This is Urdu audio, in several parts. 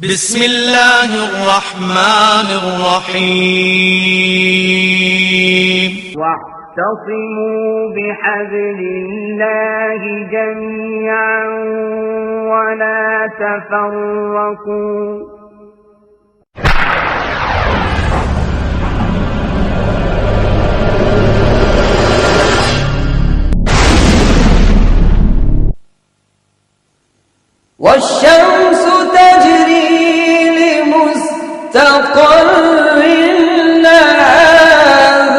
بسم الله الرحمن الرحيم واعتصموا بحبل الله جميعا ولا تفرقوا والشمس تجري لمستقر لها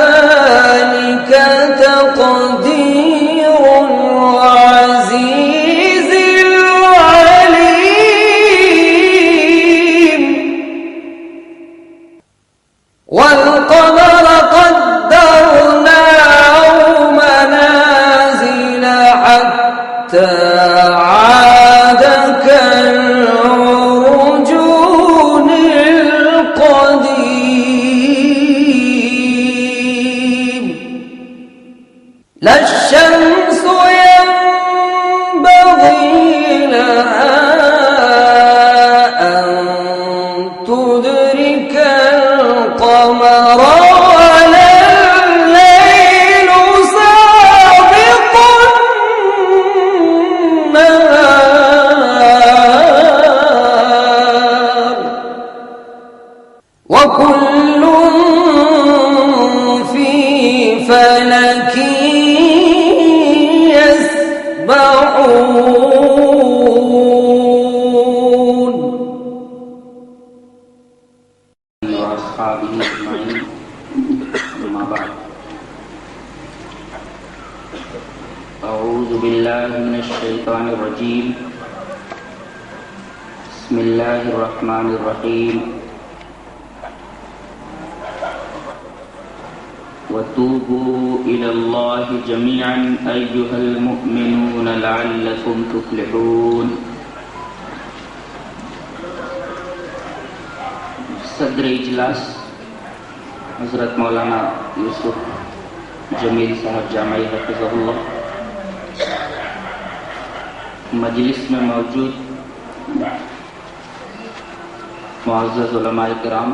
ذلك تقدير العزيز العليم والقمر قدرناه منازل حتى عاد كالعرجون القديم لا الشمس ينبغي لها أن تدرك القمر ولا الليل سابق النهار وكل في فلك يسبحون وأصحابه أجمعين أما بعد أعوذ بالله من الشيطان الرجيم بسم الله الرحمن الرحيم وتوبوا إلى الله جميعا أيها المؤمنون لعلكم تفلحون. صدر اجلاس حضرت مولانا یوسف جمیل صاحب جامعی حفظہ اللہ، مجلس میں موجود معزز علماء کرام،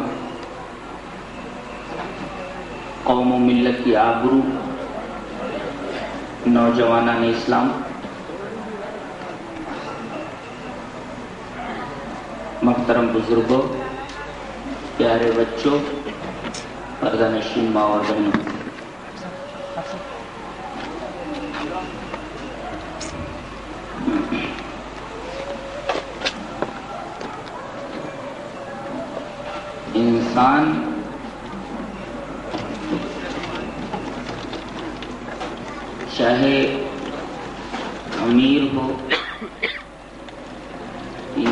قوم و ملت کی آبرو، نوجوانان اسلام، محترم بزرگوں، پیارے بچوں، پردہ نشین ماں اور بہنوں، انسان چاہے امیر ہو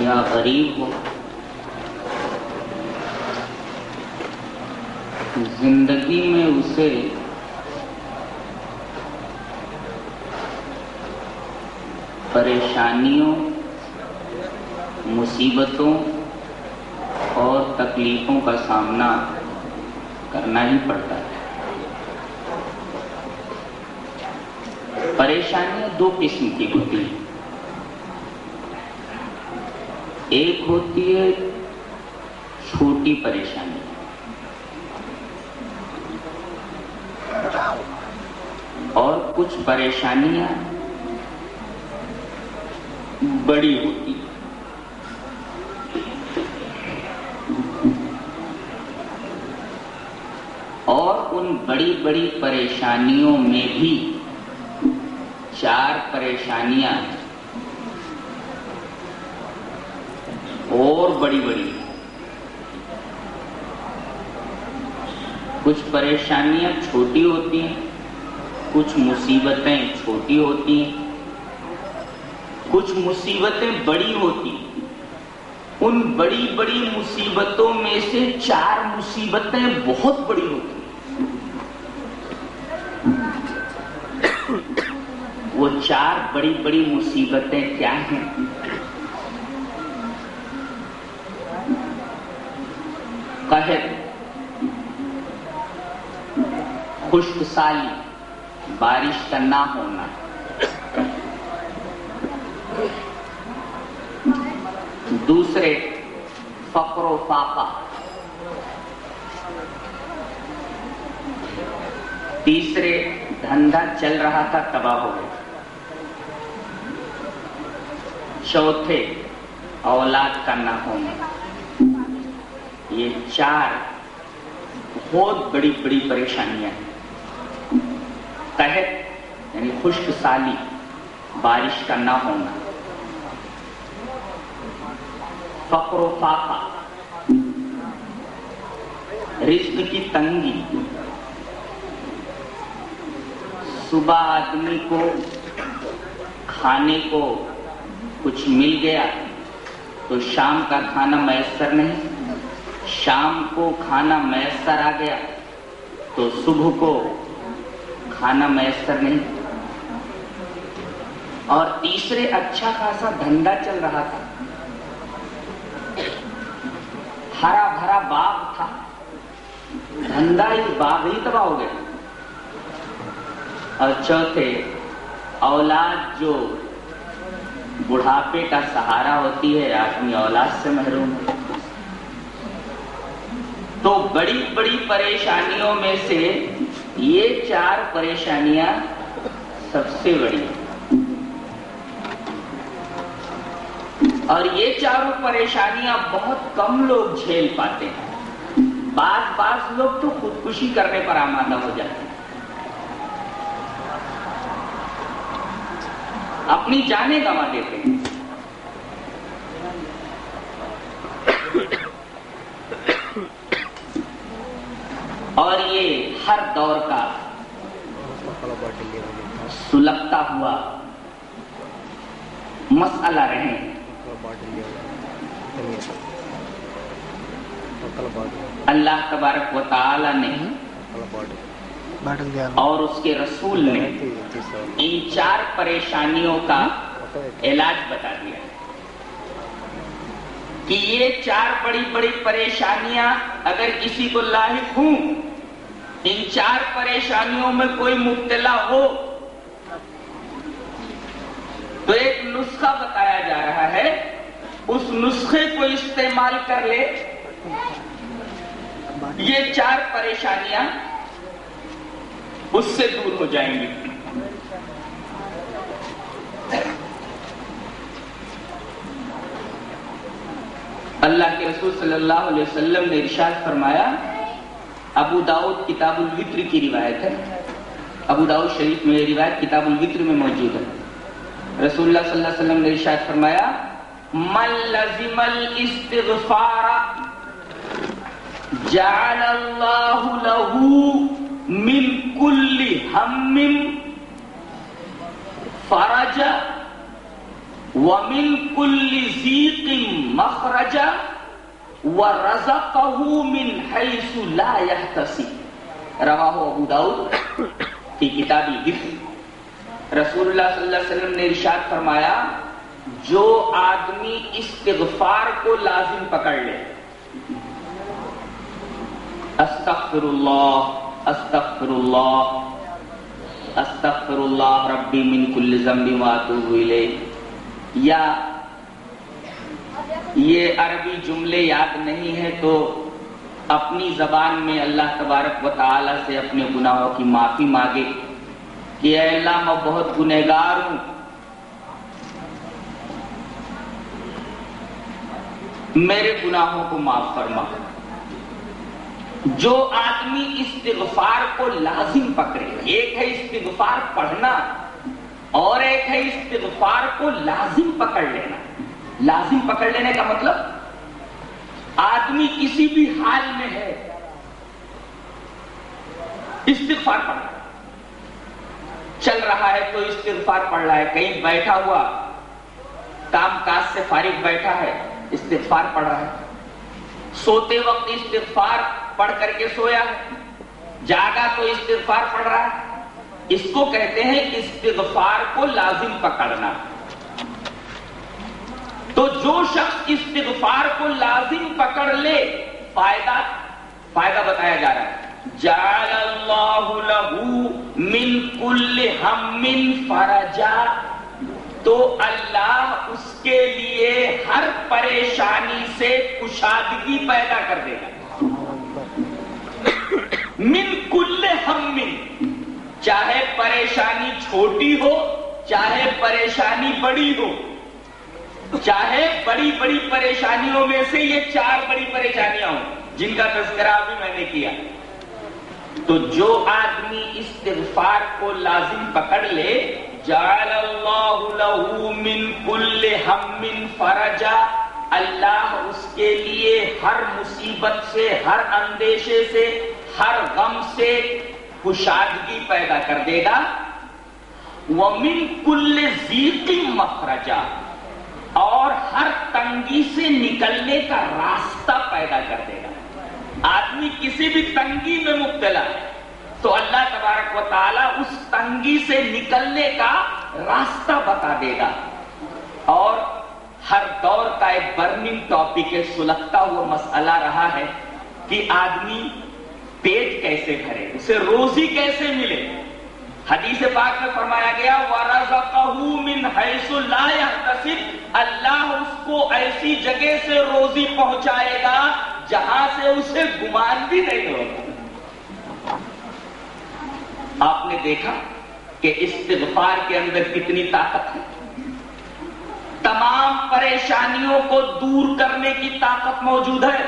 یا غریب ہو، زندگی میں اسے پریشانیوں، مصیبتوں اور تکلیفوں کا سامنا کرنا ہی پڑتا ہے۔ پریشانیاں دو قسم کی ہوتی ہیں، ایک ہوتی ہے چھوٹی پریشانی، اور کچھ پریشانیاں بڑی ہوتی ہیں۔ اور ان بڑی بڑی پریشانیوں میں بھی چار پریشانیاں اور بڑی بڑی، کچھ پریشانیاں چھوٹی ہوتی ہیں، کچھ مصیبتیں چھوٹی ہوتی ہیں، کچھ مصیبتیں بڑی ہوتی ہیں۔ ان بڑی بڑی مصیبتوں میں سے چار مصیبتیں بہت بڑی ہوتی ہیں۔ وہ چار بڑی بڑی مصیبتیں کیا ہیں؟ قحط، خشک سالی، بارش کا نہ ہونا، دوسرے فقر و فاقہ، تیسرے دھندا چل رہا تھا تباہ ہو گیا، چوتھے اولاد کا نہ ہونا، یہ چار بہت بڑی بڑی پریشانیاں ہیں۔ قحط یعنی خشک سالی، بارش کا نہ ہونا، فقر و فاقہ، رزق کی تنگی، صبح آدمی کو کھانے کو کچھ مل گیا تو شام کا کھانا میسر نہیں، شام کو کھانا میسر آ گیا تو صبح کو کھانا میسر نہیں، اور تیسرے اچھا خاصا دھندا چل رہا تھا، ہرا بھرا باغ تھا، دھندا ہی باغ ہی تباہ ہو گیا، اور چوتھے اولاد جو بڑھاپے کا سہارا ہوتی ہے، آدمی اولاد سے محروم ہے۔ تو بڑی بڑی پریشانیوں میں سے یہ چار پریشانیاں سب سے بڑی ہیں، اور یہ چاروں پریشانیاں بہت کم لوگ جھیل پاتے ہیں، بعض لوگ تو خودکشی کرنے پر آمادہ ہو جاتے ہیں، اپنی جانیں گنوا دیتے ہیں۔ اور یہ ہر دور کا سلگتا ہوا مسئلہ رہے، اللہ تبارک و تعالی نے اور اس کے رسول نے ان چار پریشانیوں کا علاج بتا دیا کہ یہ چار بڑی بڑی پریشانیاں اگر کسی کو لاحق ہوں، ان چار پریشانیوں میں کوئی مبتلا ہو تو ایک نسخہ بتایا جا رہا ہے، اس نسخے کو استعمال کر لے، یہ چار پریشانیاں اس سے دور ہو جائیں گی۔ اللہ کے رسول صلی اللہ علیہ وسلم نے ارشاد فرمایا، ابو داؤد کتاب الوتر کی روایت ہے، ابو داؤد شریف میں یہ روایت کتاب الوتر میں موجود ہے، رسول اللہ صلی اللہ علیہ وسلم نے ارشاد فرمایا، من لزم الاستغفار جعل اللہ لہ من کل ہم فرجا ومن کل ضیق مخرجا ورزقہ من حیث لا یحتسب، رواہ ابو داؤد کی کتاب الوتر۔ رسول اللہ صلی اللہ علیہ وسلم نے ارشاد فرمایا، جو آدمی استغفار کو لازم پکڑ لے، استغفر اللہ استغفر اللہ استغفر اللہ ربی من کل ذنب واتوب الیہ، یا یہ عربی جملے یاد نہیں ہے تو اپنی زبان میں اللہ تبارک و تعالی سے اپنے گناہوں کی معافی مانگے کہ اے اللہ میں بہت گنہگار ہوں، میرے گناہوں کو معاف فرما۔ جو آدمی استغفار کو لازم پکڑے، ایک ہے استغفار پڑھنا اور ایک ہے استغفار کو لازم پکڑ لینا۔ لازم پکڑ لینے کا مطلب آدمی کسی بھی حال میں ہے استغفار پڑھ رہا ہے، چل رہا ہے تو استغفار پڑھ رہا ہے، کہیں بیٹھا ہوا کام کاج سے فارغ بیٹھا ہے استغفار پڑھ رہا ہے، سوتے وقت استغفار پڑھ کر کے سویا ہے، جاگا تو استغفار پڑھ رہا ہے، اس کو کہتے ہیں استغفار کو لازم پکڑنا۔ تو جو شخص استغفار کو لازم پکڑ لے، فائدہ بتایا جا رہا ہے، جعل اللہ لہ من کل ہم فرجا، تو اللہ اس کے لیے ہر پریشانی سے کشادگی پیدا کر دے گا. من کل ہم، چاہے پریشانی چھوٹی ہو چاہے پریشانی بڑی ہو، چاہے بڑی بڑی پریشانیوں میں سے یہ 4 بڑی پریشانیاں ہوں جن کا تذکرہ بھی میں نے کیا. تو جو آدمی استغفار کو لازم پکڑ لے، جعل اللہ لہ من کل ہم فرجا، اللہ اس کے لیے ہر مصیبت سے، ہر اندیشے سے، ہر غم سے کشادگی پیدا کر دے گا. وَمِن كُلِّ ضِيقٍ مَخْرَجًا، اور ہر تنگی سے نکلنے کا راستہ پیدا کر دے گا. آدمی کسی بھی تنگی میں مبتلا ہے تو اللہ تبارک و تعالیٰ اس تنگی سے نکلنے کا راستہ بتا دے گا. اور ہر دور کا ایک برننگ ٹاپک ہے، سلگتا ہوا مسئلہ رہا ہے کہ آدمی پیٹ کیسے بھرے، اسے روزی کیسے ملے. حدیث پاک میں فرمایا گیا وَرَزَقَهُ مِنْ حَيْثُ لَا يَحْتَسِبُ، اللہ اس کو ایسی جگہ سے روزی پہنچائے گا جہاں سے اسے گمان بھی نہیں ہوگا. آپ نے دیکھا کہ استغفار کے اندر کتنی طاقت ہے. تمام پریشانیوں کو دور کرنے کی طاقت موجود ہے.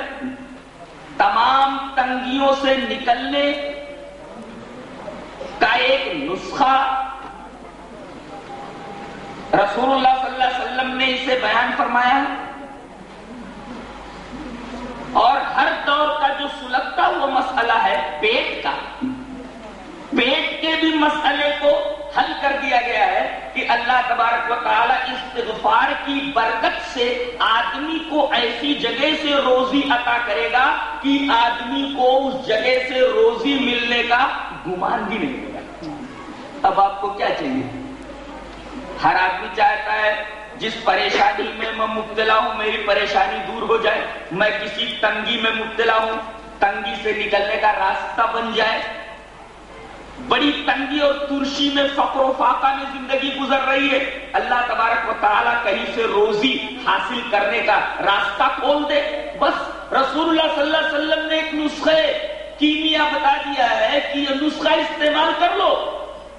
تمام تنگیوں سے نکلنے کا ایک نسخہ رسول اللہ صلی اللہ علیہ وسلم نے اسے بیان فرمایا. اور ہر دور کا جو سلگتا ہوا مسئلہ ہے پیٹ کا، پیٹ کے بھی مسئلے کو حل کر دیا گیا ہے کہ اللہ تبارک و تعالیٰ استغفار کی برکت سے آدمی کو ایسی جگہ سے روزی عطا کرے گا کہ آدمی کو اس جگہ سے روزی ملنے کا گمان بھی نہیں ہوگا. اب آپ کو کیا چاہیے؟ ہر آدمی چاہتا ہے جس پریشانی میں میں مبتلا ہوں میری پریشانی دور ہو جائے، میں کسی تنگی میں مبتلا ہوں تنگی سے نکلنے کا راستہ بن جائے. بڑی تنگی اور ترشی میں فقر و فاقہ میں زندگی گزر رہی ہے، اللہ تبارک و تعالیٰ کہیں سے روزی حاصل کرنے کا راستہ کھول دے. بس رسول اللہ صلی اللہ علیہ وسلم نے ایک نسخے کیمیا بتا دیا ہے کہ یہ نسخہ استعمال کر لو،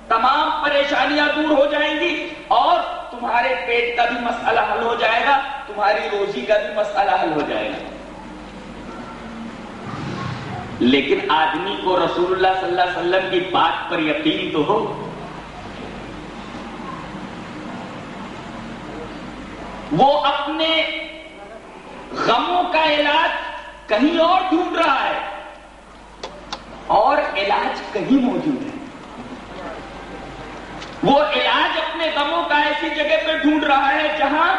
تمام پریشانیاں دور ہو جائیں گی اور تمہارے پیٹ کا بھی مسئلہ حل ہو جائے گا، تمہاری روزی کا بھی مسئلہ حل ہو جائے گا. لیکن آدمی کو رسول اللہ صلی اللہ علیہ وسلم کی بات پر یقین تو ہو. وہ اپنے غموں کا علاج کہیں اور ڈھونڈ رہا ہے اور علاج کہیں موجود ہے. وہ علاج اپنے غموں کا ایسی جگہ پہ ڈھونڈ رہا ہے جہاں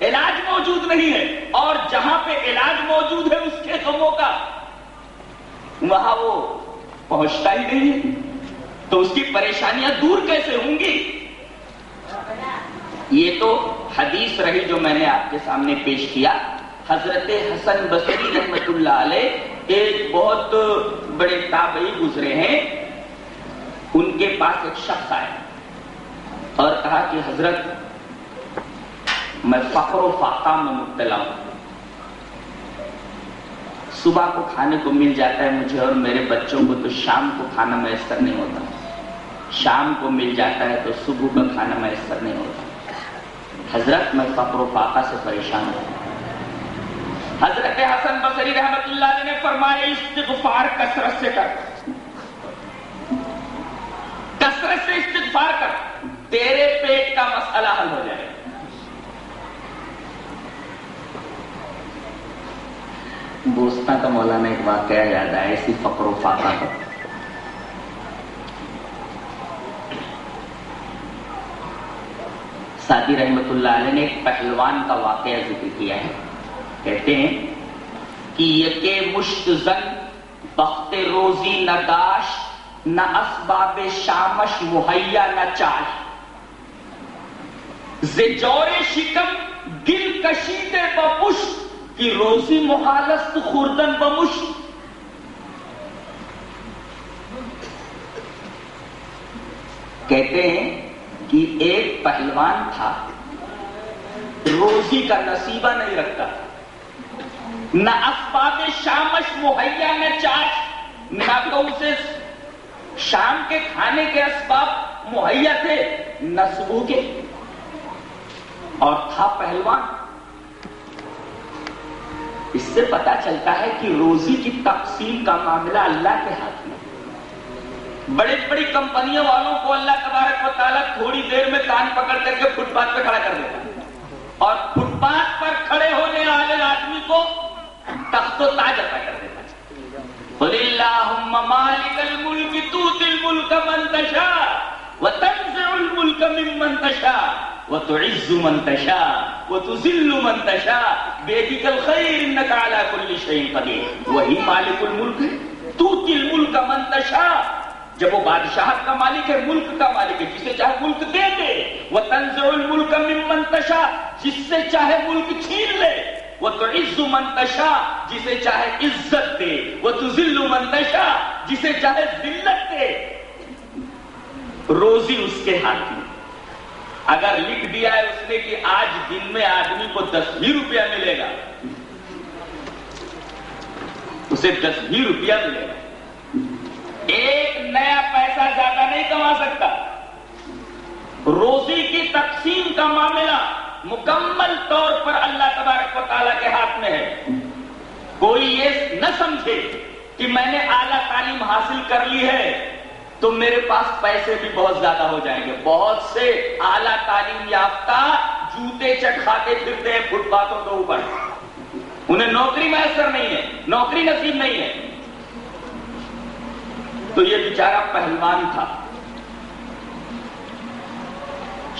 علاج موجود نہیں ہے، اور جہاں پہ علاج موجود ہے اس کے غموں کا وہاں وہ پہنچتا ہی نہیں ہے. تو اس کی پریشانیاں دور کیسے ہوں گی؟ یہ تو حدیث رہی جو میں نے آپ کے سامنے پیش کیا. حضرت حسن بصری رحمت اللہ علیہ ایک بہت بڑے تابعی گزرے ہیں، ان کے پاس ایک شخص آئے اور کہا کہ حضرت میں فقر و فاقہ میں مبتلا ہوں، صبح کو کھانے کو مل جاتا ہے مجھے اور میرے بچوں کو تو شام کو کھانا میسر نہیں ہوتا، شام کو مل جاتا ہے تو صبح کا کھانا میسر نہیں ہوتا. حضرت میں فقر و فاقہ سے پریشان ہوں. حضرت حسن بصری رحمت اللہ علیہ نے فرمایا استغفار کثرت سے کر، کثرت سے استغفار کر، تیرے پیٹ کا مسئلہ حل ہو جائے. بوستا کا مولانا ایک واقعہ یاد آیا اسی فقر و فاقہ کا. سعدی رحمت اللہ علیہ نے ایک پہلوان کا واقعہ ذکر کیا ہے. کہتے ہیں کہ یکے مشت زن بخت روزی نہ داش، نہ اسباب شامش مہیا نہ چاش، زجور شکم دل کشیدے بپشت کی روزی محالست خوردن بمشت. کہتے ہیں کہ ایک پہلوان تھا روزی کا نصیبہ نہیں رکھتا، نہ اسباب شامش مہیا، نہ چاش، نہ تو اسے شام کے کھانے کے اسباب مہیا تھے، نہ صبح کے، اور تھا پہلوان۔ اس سے پتا چلتا ہے کہ روزی کی تقسیم کا معاملہ اللہ کے ہاتھ میں۔ بڑی بڑی کمپنیوں والوں کو اللہ تبارک و تعالیٰ تھوڑی دیر میں کان پکڑ کر کے فٹ پاتھ پہ کھڑا کر دیتا، اور فٹ پاتھ پر کھڑے ہونے والے آدمی کو تخت و تاج عطا کر دیتا۔ قل اللہم مالک الملک تؤتی الملک من تشاء وتنزع الملک ممن تشاء وتعز من تشاء وتذل من تشاء بیدک الخیر انک علی کل شیء قدیر۔ وہی مالک الملک ہے، تؤتی الملک من تشاء، جب وہ بادشاہت کا مالک ہے، ملک کا مالک ہے، جسے چاہے ملک دے دے، وتنزع الملک ممن تشاء، جس سے چاہے ملک چھین لے، وتعز من تشاء، جسے چاہے عزت دے، وتذل من تشاء، جسے چاہے ذلت دے۔ روزی اس کے ہاتھ میں۔ اگر لکھ دیا ہے اس نے کہ آج دن میں آدمی کو 10 ہی روپیہ ملے گا، اسے 10 ہی روپیہ ملے گا، ایک نیا پیسہ زیادہ نہیں کما سکتا۔ روزی کی تقسیم کا معاملہ مکمل طور پر اللہ تبارک و تعالیٰ کے ہاتھ میں ہے۔ کوئی یہ نہ سمجھے کہ میں نے اعلیٰ تعلیم حاصل کر لی ہے تو میرے پاس پیسے بھی بہت زیادہ ہو جائیں گے۔ بہت سے اعلیٰ تعلیم یافتہ جوتے چٹکھاتے پھرتے ہیں فٹ پاتھوں کے اوپر، انہیں نوکری میسر نہیں ہے، نوکری نصیب نہیں ہے۔ تو یہ بیچارہ پہلوان تھا،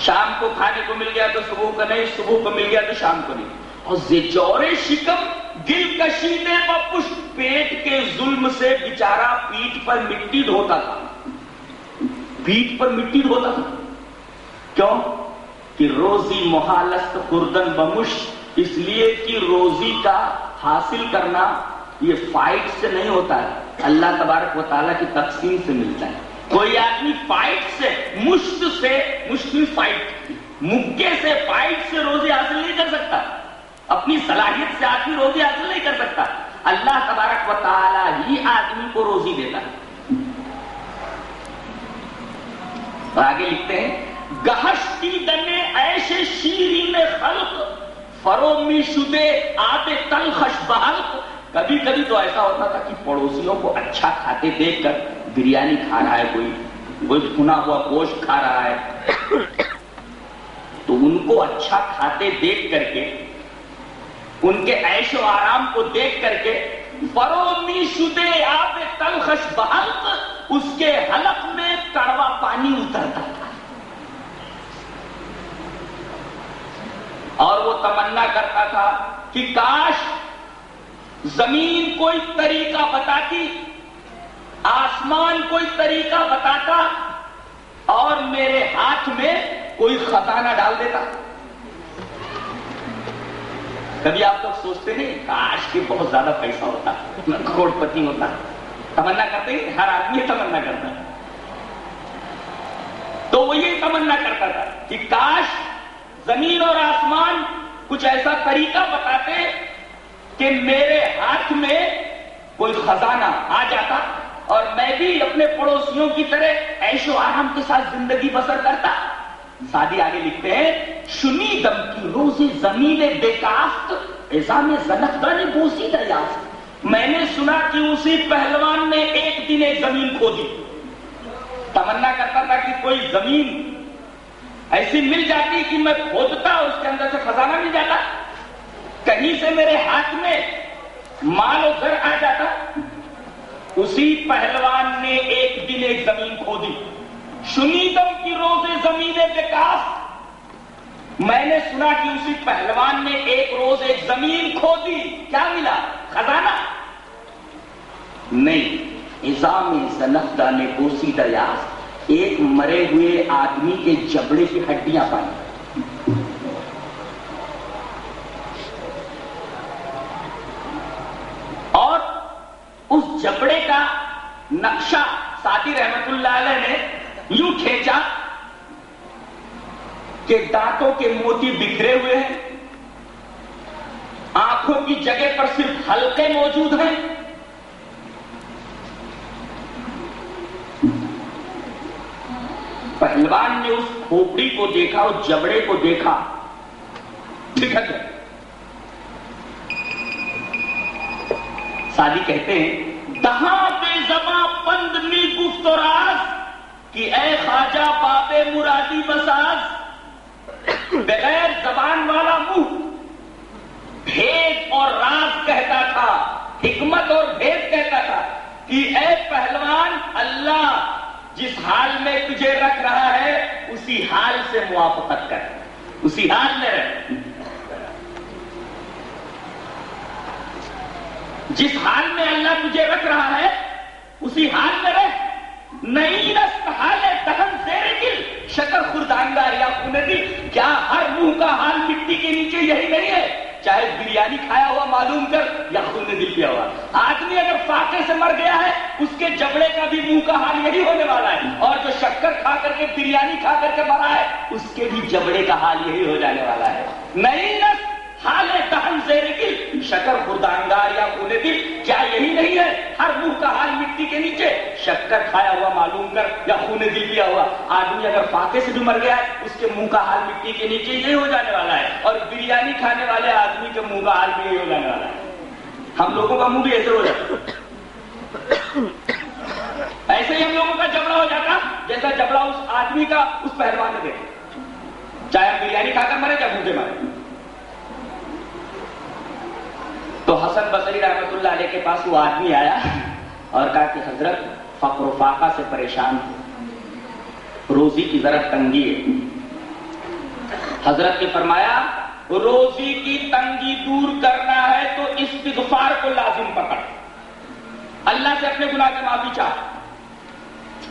شام کو کھانے کو مل گیا تو صبح کو نہیں، صبح کو مل گیا تو شام کو نہیں۔ اور زجور شکم دل کشیدے و پشت، پیٹ کے ظلم سے بیچارہ پیٹ پر مٹی دھوتا تھا، پیٹ پر مٹی دھوتا تھا۔ کیوں؟ کہ روزی محالست خوردن بمشت، اس لیے کہ روزی کا حاصل کرنا یہ فائٹ سے نہیں ہوتا ہے، اللہ تبارک و تعالیٰ کی تقسیم سے ملتا ہے۔ کوئی آدمی فائٹ سے، مشت سے، مشکل فائٹ، مکے سے، فائٹ سے روزی حاصل نہیں کر سکتا، اپنی صلاحیت سے آدمی روزی حاصل نہیں کر سکتا۔ اللہ تبارک و تعالیٰ ہی آدمی کو روزی دیتا ہے۔ اور آگے لکھتے ہیں گہشتی دنے عیش شیرین خلق فرومی شدے آب تلخش بحلق۔ کبھی کبھی تو ایسا ہوتا تھا کہ پڑوسیوں کو اچھا کھاتے دیکھ کر، بریانی کھا رہا ہے کوئی بھنا ہوا گوشت کھا رہا ہے، تو ان کو اچھا کھاتے دیکھ کر کے، ان کے عیش و آرام کو دیکھ کر کے، فرومی شدے آب تلخش بحلق، اس کے حلق میں کڑوا پانی اترتا تھا، اور وہ تمنا کرتا تھا کہ کاش زمین کوئی طریقہ بتاتی، آسمان کوئی طریقہ بتاتا، اور میرے ہاتھ میں کوئی خزانہ ڈال دیتا۔ کبھی آپ لوگ سوچتے نہیں کاش کہ بہت زیادہ پیسہ ہوتا، میں کروڑ پتی ہوتا، تمنا کرتے ہیں، ہر آدمی تمنا کرتا ہے۔ تو وہ یہ تمنا کرتا تھا کہ کاش زمین اور آسمان کچھ ایسا طریقہ بتاتے کہ میرے ہاتھ میں کوئی خزانہ آ جاتا اور میں بھی اپنے پڑوسیوں کی طرح عیش و آرام کے ساتھ زندگی بسر کرتا۔ سادی آگے لکھتے ہیں شنیدم کی روز زمین بیکافت ایزام زنخدان بوسی دریافت۔ میں نے سنا کہ اسی پہلوان نے ایک دن ایک زمین کھودی، تمنا کرتا تھا کہ کوئی زمین ایسی مل جاتی کہ میں کھودتا، اس کے اندر سے خزانہ مل جاتا، کہیں سے میرے ہاتھ میں مال و زر آ جاتا۔ اسی پہلوان نے ایک دن ایک زمین کھودی، شنیدم کی روز زمین بیکاف، میں نے سنا کہ اسی پہلوان نے ایک روز ایک زمین کھودی، کیا ملا؟ خزانہ نہیں، نظام زنخدہ نے بوسی دریافت، ایک مرے ہوئے آدمی کے جبڑے کی ہڈیاں پائی۔ اور اس جبڑے کا نقشہ سعدی رحمت اللہ علیہ نے یوں کھینچا کہ دانتوں کے موتی بکھرے ہوئے ہیں، آنکھوں کی جگہ پر صرف حلقے موجود ہیں. پہلوان نے اس کھوپڑی کو دیکھا، اس جبڑے کو دیکھا، ٹھیک ہے. سادی کہتے ہیں دہاں بے زباں پند می گفت و راز کہ اے خواجہ باب مرادی بساز. بغیر زبان والا منہ بھید اور راز کہتا تھا، حکمت اور بھید کہتا تھا کہ اے پہلوان، اللہ جس حال میں تجھے رکھ رہا ہے اسی حال سے موافقت کر، اسی حال میں رہ. جس حال میں اللہ تجھے رکھ رہا ہے اسی حال میں رہ. نئی رست حال دہن زیر دل شکر خردانگار یا خون دل. کیا ہر منہ کا حال مٹی کے نیچے یہی نہیں ہے؟ چاہے بریانی کھایا ہوا معلوم کر یا خون دل پیا ہوا. آدمی اگر فاقے سے مر گیا ہے اس کے جبڑے کا بھی منہ کا حال یہی ہونے والا ہے، اور جو شکر کھا کر کے بریانی کھا کر کے مرا ہے اس کے بھی جبڑے کا حال یہی ہو جانے والا ہے. نئی رست حال دہن زیر دل شکر خردانگار یا خون دل. کیا یہی نہیں ہے ہر منہ کا حال مٹی کے نیچے؟ شکر کھایا ہوا معلوم کر یا خون دل پیا ہوا. آدمی اگر فاقے سے بھی مر گیا ہے اس کے منہ کا حال مٹی کے نیچے یہی ہو جانے والا ہے، اور بریانی کھانے والے آدمی کے منہ کا حال بھی یہی ہو جانے والا ہے. ہم لوگوں کا منہ بھی ایسے ہو جاتا، ایسے ہی ہم لوگوں کا جبڑا ہو جاتا جیسا جبڑا اس آدمی کا اس پہلوان نے دیکھا، چاہے ہم بریانی کھا کر مرے چاہے بھوکے مرے. تو حسن بصری رحمت اللہ علیہ کے پاس وہ آدمی آیا اور کہا کہ حضرت فقر و فاقہ سے پریشان ہوں، روزی کی ذرا تنگی ہے. حضرت نے فرمایا روزی کی تنگی دور کرنا ہے تو استغفار کو لازم پکڑ، اللہ سے اپنے گناہ کی معافی چاہ.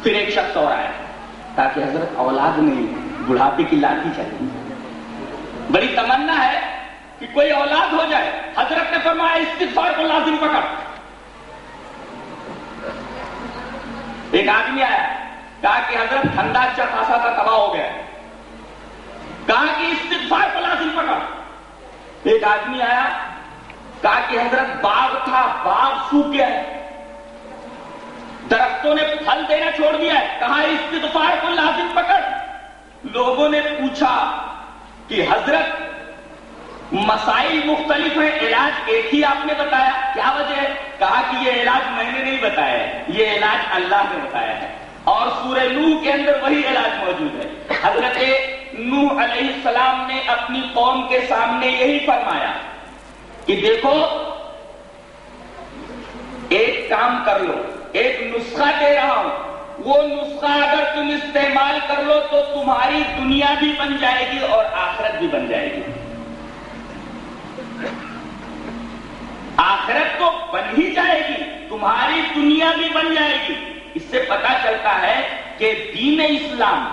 پھر ایک شخص اور آیا تاکہ حضرت اولاد نہیں، بڑھاپے کی لاٹھی چاہیے، بڑی تمنا ہے کہ کوئی اولاد ہو جائے. حضرت نے فرمایا استغفار کو لازم پکڑ. ایک آدمی آیا کہا کہ حضرت دھندا اچھا خاصا تھا تباہ ہو گیا، کہا کہ استغفار کو لازم پکڑ. ایک آدمی آیا کہا کہ حضرت باغ تھا باغ سوکھ گیا ہے، درختوں نے پھل دینا چھوڑ دیا ہے، کہا استغفار کو لازم پکڑ. لوگوں نے پوچھا کہ حضرت مسائل مختلف ہیں، علاج ایک ہی آپ نے بتایا، کیا وجہ ہے؟ کہا کہ یہ علاج میں نے نہیں بتایا ہے، یہ علاج اللہ نے بتایا ہے، اور سورہ نوح کے اندر وہی علاج موجود ہے. حضرت نوح علیہ السلام نے اپنی قوم کے سامنے یہی فرمایا کہ دیکھو ایک کام کر لو، ایک نسخہ دے رہا ہوں، وہ نسخہ اگر تم استعمال کر لو تو تمہاری دنیا بھی بن جائے گی اور آخرت بھی بن جائے گی. آخرت تو بن ہی جائے گی، تمہاری دنیا بھی بن جائے گی. اس سے پتہ چلتا ہے کہ دین اسلام،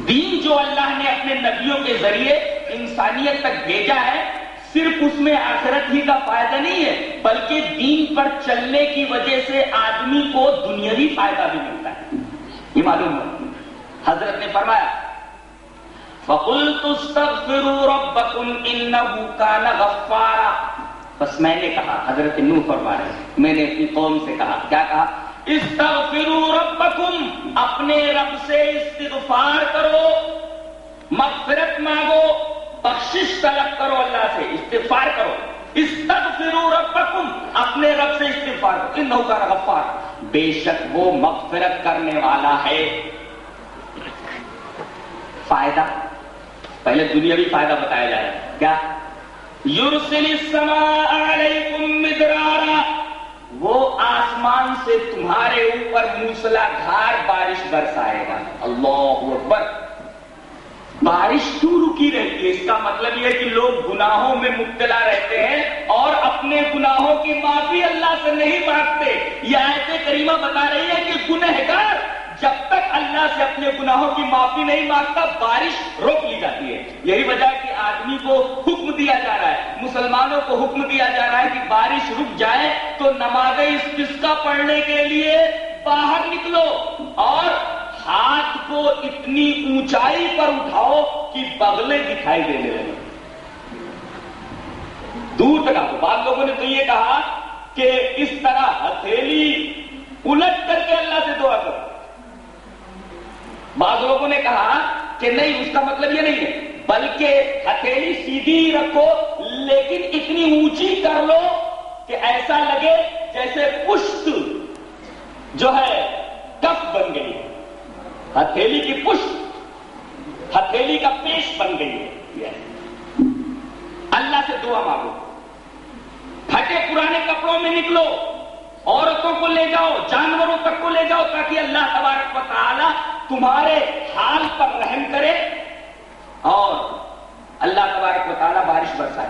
دین جو اللہ نے اپنے نبیوں کے ذریعے انسانیت تک بھیجا ہے، صرف اس میں آخرت ہی کا فائدہ نہیں ہے بلکہ دین پر چلنے کی وجہ سے آدمی کو دنیاوی فائدہ بھی ملتا ہے. یہ معلوم ہو. حضرت نے فرمایا فَقُلْتُ اسْتَغْفِرُوا رَبَّكُمْ إِنَّهُ كَانَ غَفَّارًا. بس میں نے کہا، حضرت نوح فرما رہے ہیں، میں نے اپنی قوم سے کہا، کیا کہا؟ استغفروا ربکم، اپنے رب سے استغفار کرو، مغفرت مانگو، بخشش طلب کرو، اللہ سے استغفار کرو. استغفروا ربکم، اپنے رب سے استغفار کرو، انہ کان غفار، بے شک وہ مغفرت کرنے والا ہے. فائدہ پہلے دنیاوی فائدہ بتایا جائے، کیا؟ یرسل السماء علیکم مدرارا، وہ آسمان سے تمہارے اوپر موسلا دھار بارش برسائے گا. اللہ اکبر. بارش کیوں رکی رہتی ہے؟ اس کا مطلب یہ ہے کہ لوگ گناہوں میں مبتلا رہتے ہیں اور اپنے گناہوں کی معافی اللہ سے نہیں مانگتے. یہ آیت کریمہ بتا رہی ہے کہ گنہگار جب تک اللہ سے اپنے گناہوں کی معافی نہیں مانگتا بارش روک لی جاتی ہے. یہی وجہ ہے کہ آدمی کو حکم دیا جا رہا ہے، مسلمانوں کو حکم دیا جا رہا ہے کہ بارش رک جائے تو نماز استسقاء پڑھنے کے لیے باہر نکلو اور ہاتھ کو اتنی اونچائی پر اٹھاؤ کہ بغلیں دکھائی دینے لگے. دور تک آپ. بعض لوگوں نے تو یہ کہا کہ اس طرح ہتھیلی الٹ کر کے اللہ سے دعا کرو. بعض لوگوں نے کہا کہ نہیں، اس کا مطلب یہ نہیں ہے، بلکہ ہتھیلی سیدھی رکھو لیکن اتنی اونچی کر لو کہ ایسا لگے جیسے پشت جو ہے کف بن گئی ہے، ہتھیلی کی پشت ہتھیلی کا پیش بن گئی ہے. اللہ سے دعا مانگو. پھٹے پرانے کپڑوں میں نکلو، عورتوں کو لے جاؤ، جانوروں تک کو لے جاؤ، تاکہ اللہ تبارک و تعالی تمہارے حال پر رحم کرے اور اللہ تبارک و تعالی بارش برسائے.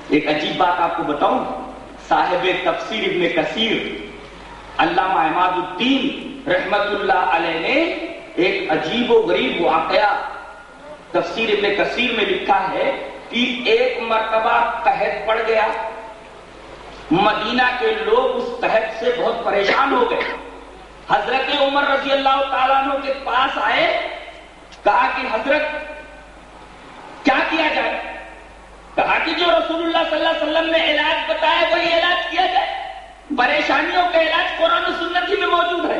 ایک عجیب بات آپ کو بتاؤں، صاحب تفسیر ابن کثیر علامہ عماد الدین رحمت اللہ علیہ نے ایک عجیب و غریب واقعہ تفسیر ابن کثیر میں لکھا ہے کہ ایک مرتبہ قحط پڑ گیا. مدینہ کے لوگ اس قحط سے بہت پریشان ہو گئے. حضرت عمر رضی اللہ تعالیٰ عنہ کے پاس آئے، کہا کہ حضرت کیا کیا جائے؟ کہا کہ جو رسول اللہ صلی اللہ علیہ وسلم نے علاج بتایا وہی علاج کیا جائے. پریشانیوں کا علاج قرآن و سنت ہی میں موجود ہے.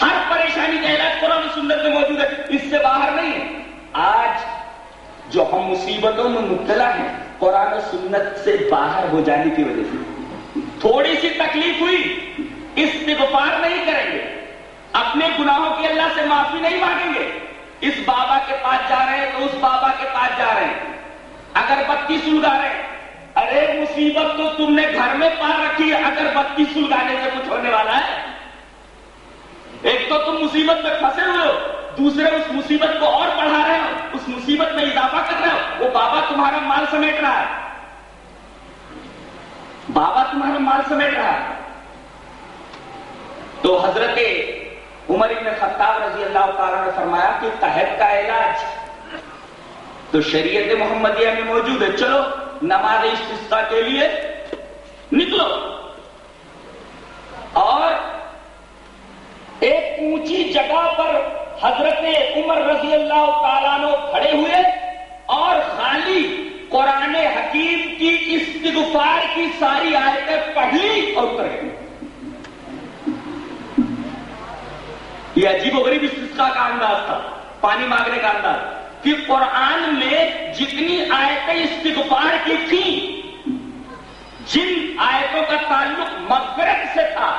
ہر پریشانی کا علاج قرآن و سنت میں موجود ہے، اس سے باہر نہیں ہے. آج جو ہم مصیبتوں میں مبتلا ہیں قرآن و سنت سے باہر ہو جانے کی وجہ سے. تھوڑی سی تکلیف ہوئی، استغفار نہیں کریں گے، اپنے گناہوں کی اللہ سے معافی نہیں مانگیں گے. اس بابا کے پاس جا رہے ہیں تو اس بابا کے پاس جا رہے ہیں، اگر بتی سلگا رہے ہیں. ارے مصیبت تو تم نے گھر میں پال رکھی ہے، اگر بتی سلگانے سے کچھ ہونے والا ہے؟ ایک تو تم مصیبت میں پھنسے ہوئے ہو، دوسرے اس مصیبت کو اور بڑھا رہے ہو، اس مصیبت میں اضافہ کر رہے ہو. وہ بابا تمہارا مال سمیٹ رہا ہے، بابا تمہارا مال سمیٹ رہا ہے. تو حضرت عمر بن خطاب رضی اللہ تعالیٰ نے فرمایا کہ قحط کا علاج تو شریعت محمدیہ میں موجود ہے، چلو نماز استسقاء کے لیے نکلو. اور ایک اونچی جگہ پر حضرت عمر رضی اللہ تعالیٰ عنہ کھڑے ہوئے اور خالی قرآن حکیم کی استغفار کی ساری آیتیں پڑھ لی اور اتر گئی. یہ عجیب و غریب استسقاء کا انداز تھا، پانی مانگنے کا انداز، کہ قرآن میں جتنی آیتیں استغفار کی تھیں، جن آیتوں کا تعلق مغفرت سے تھا،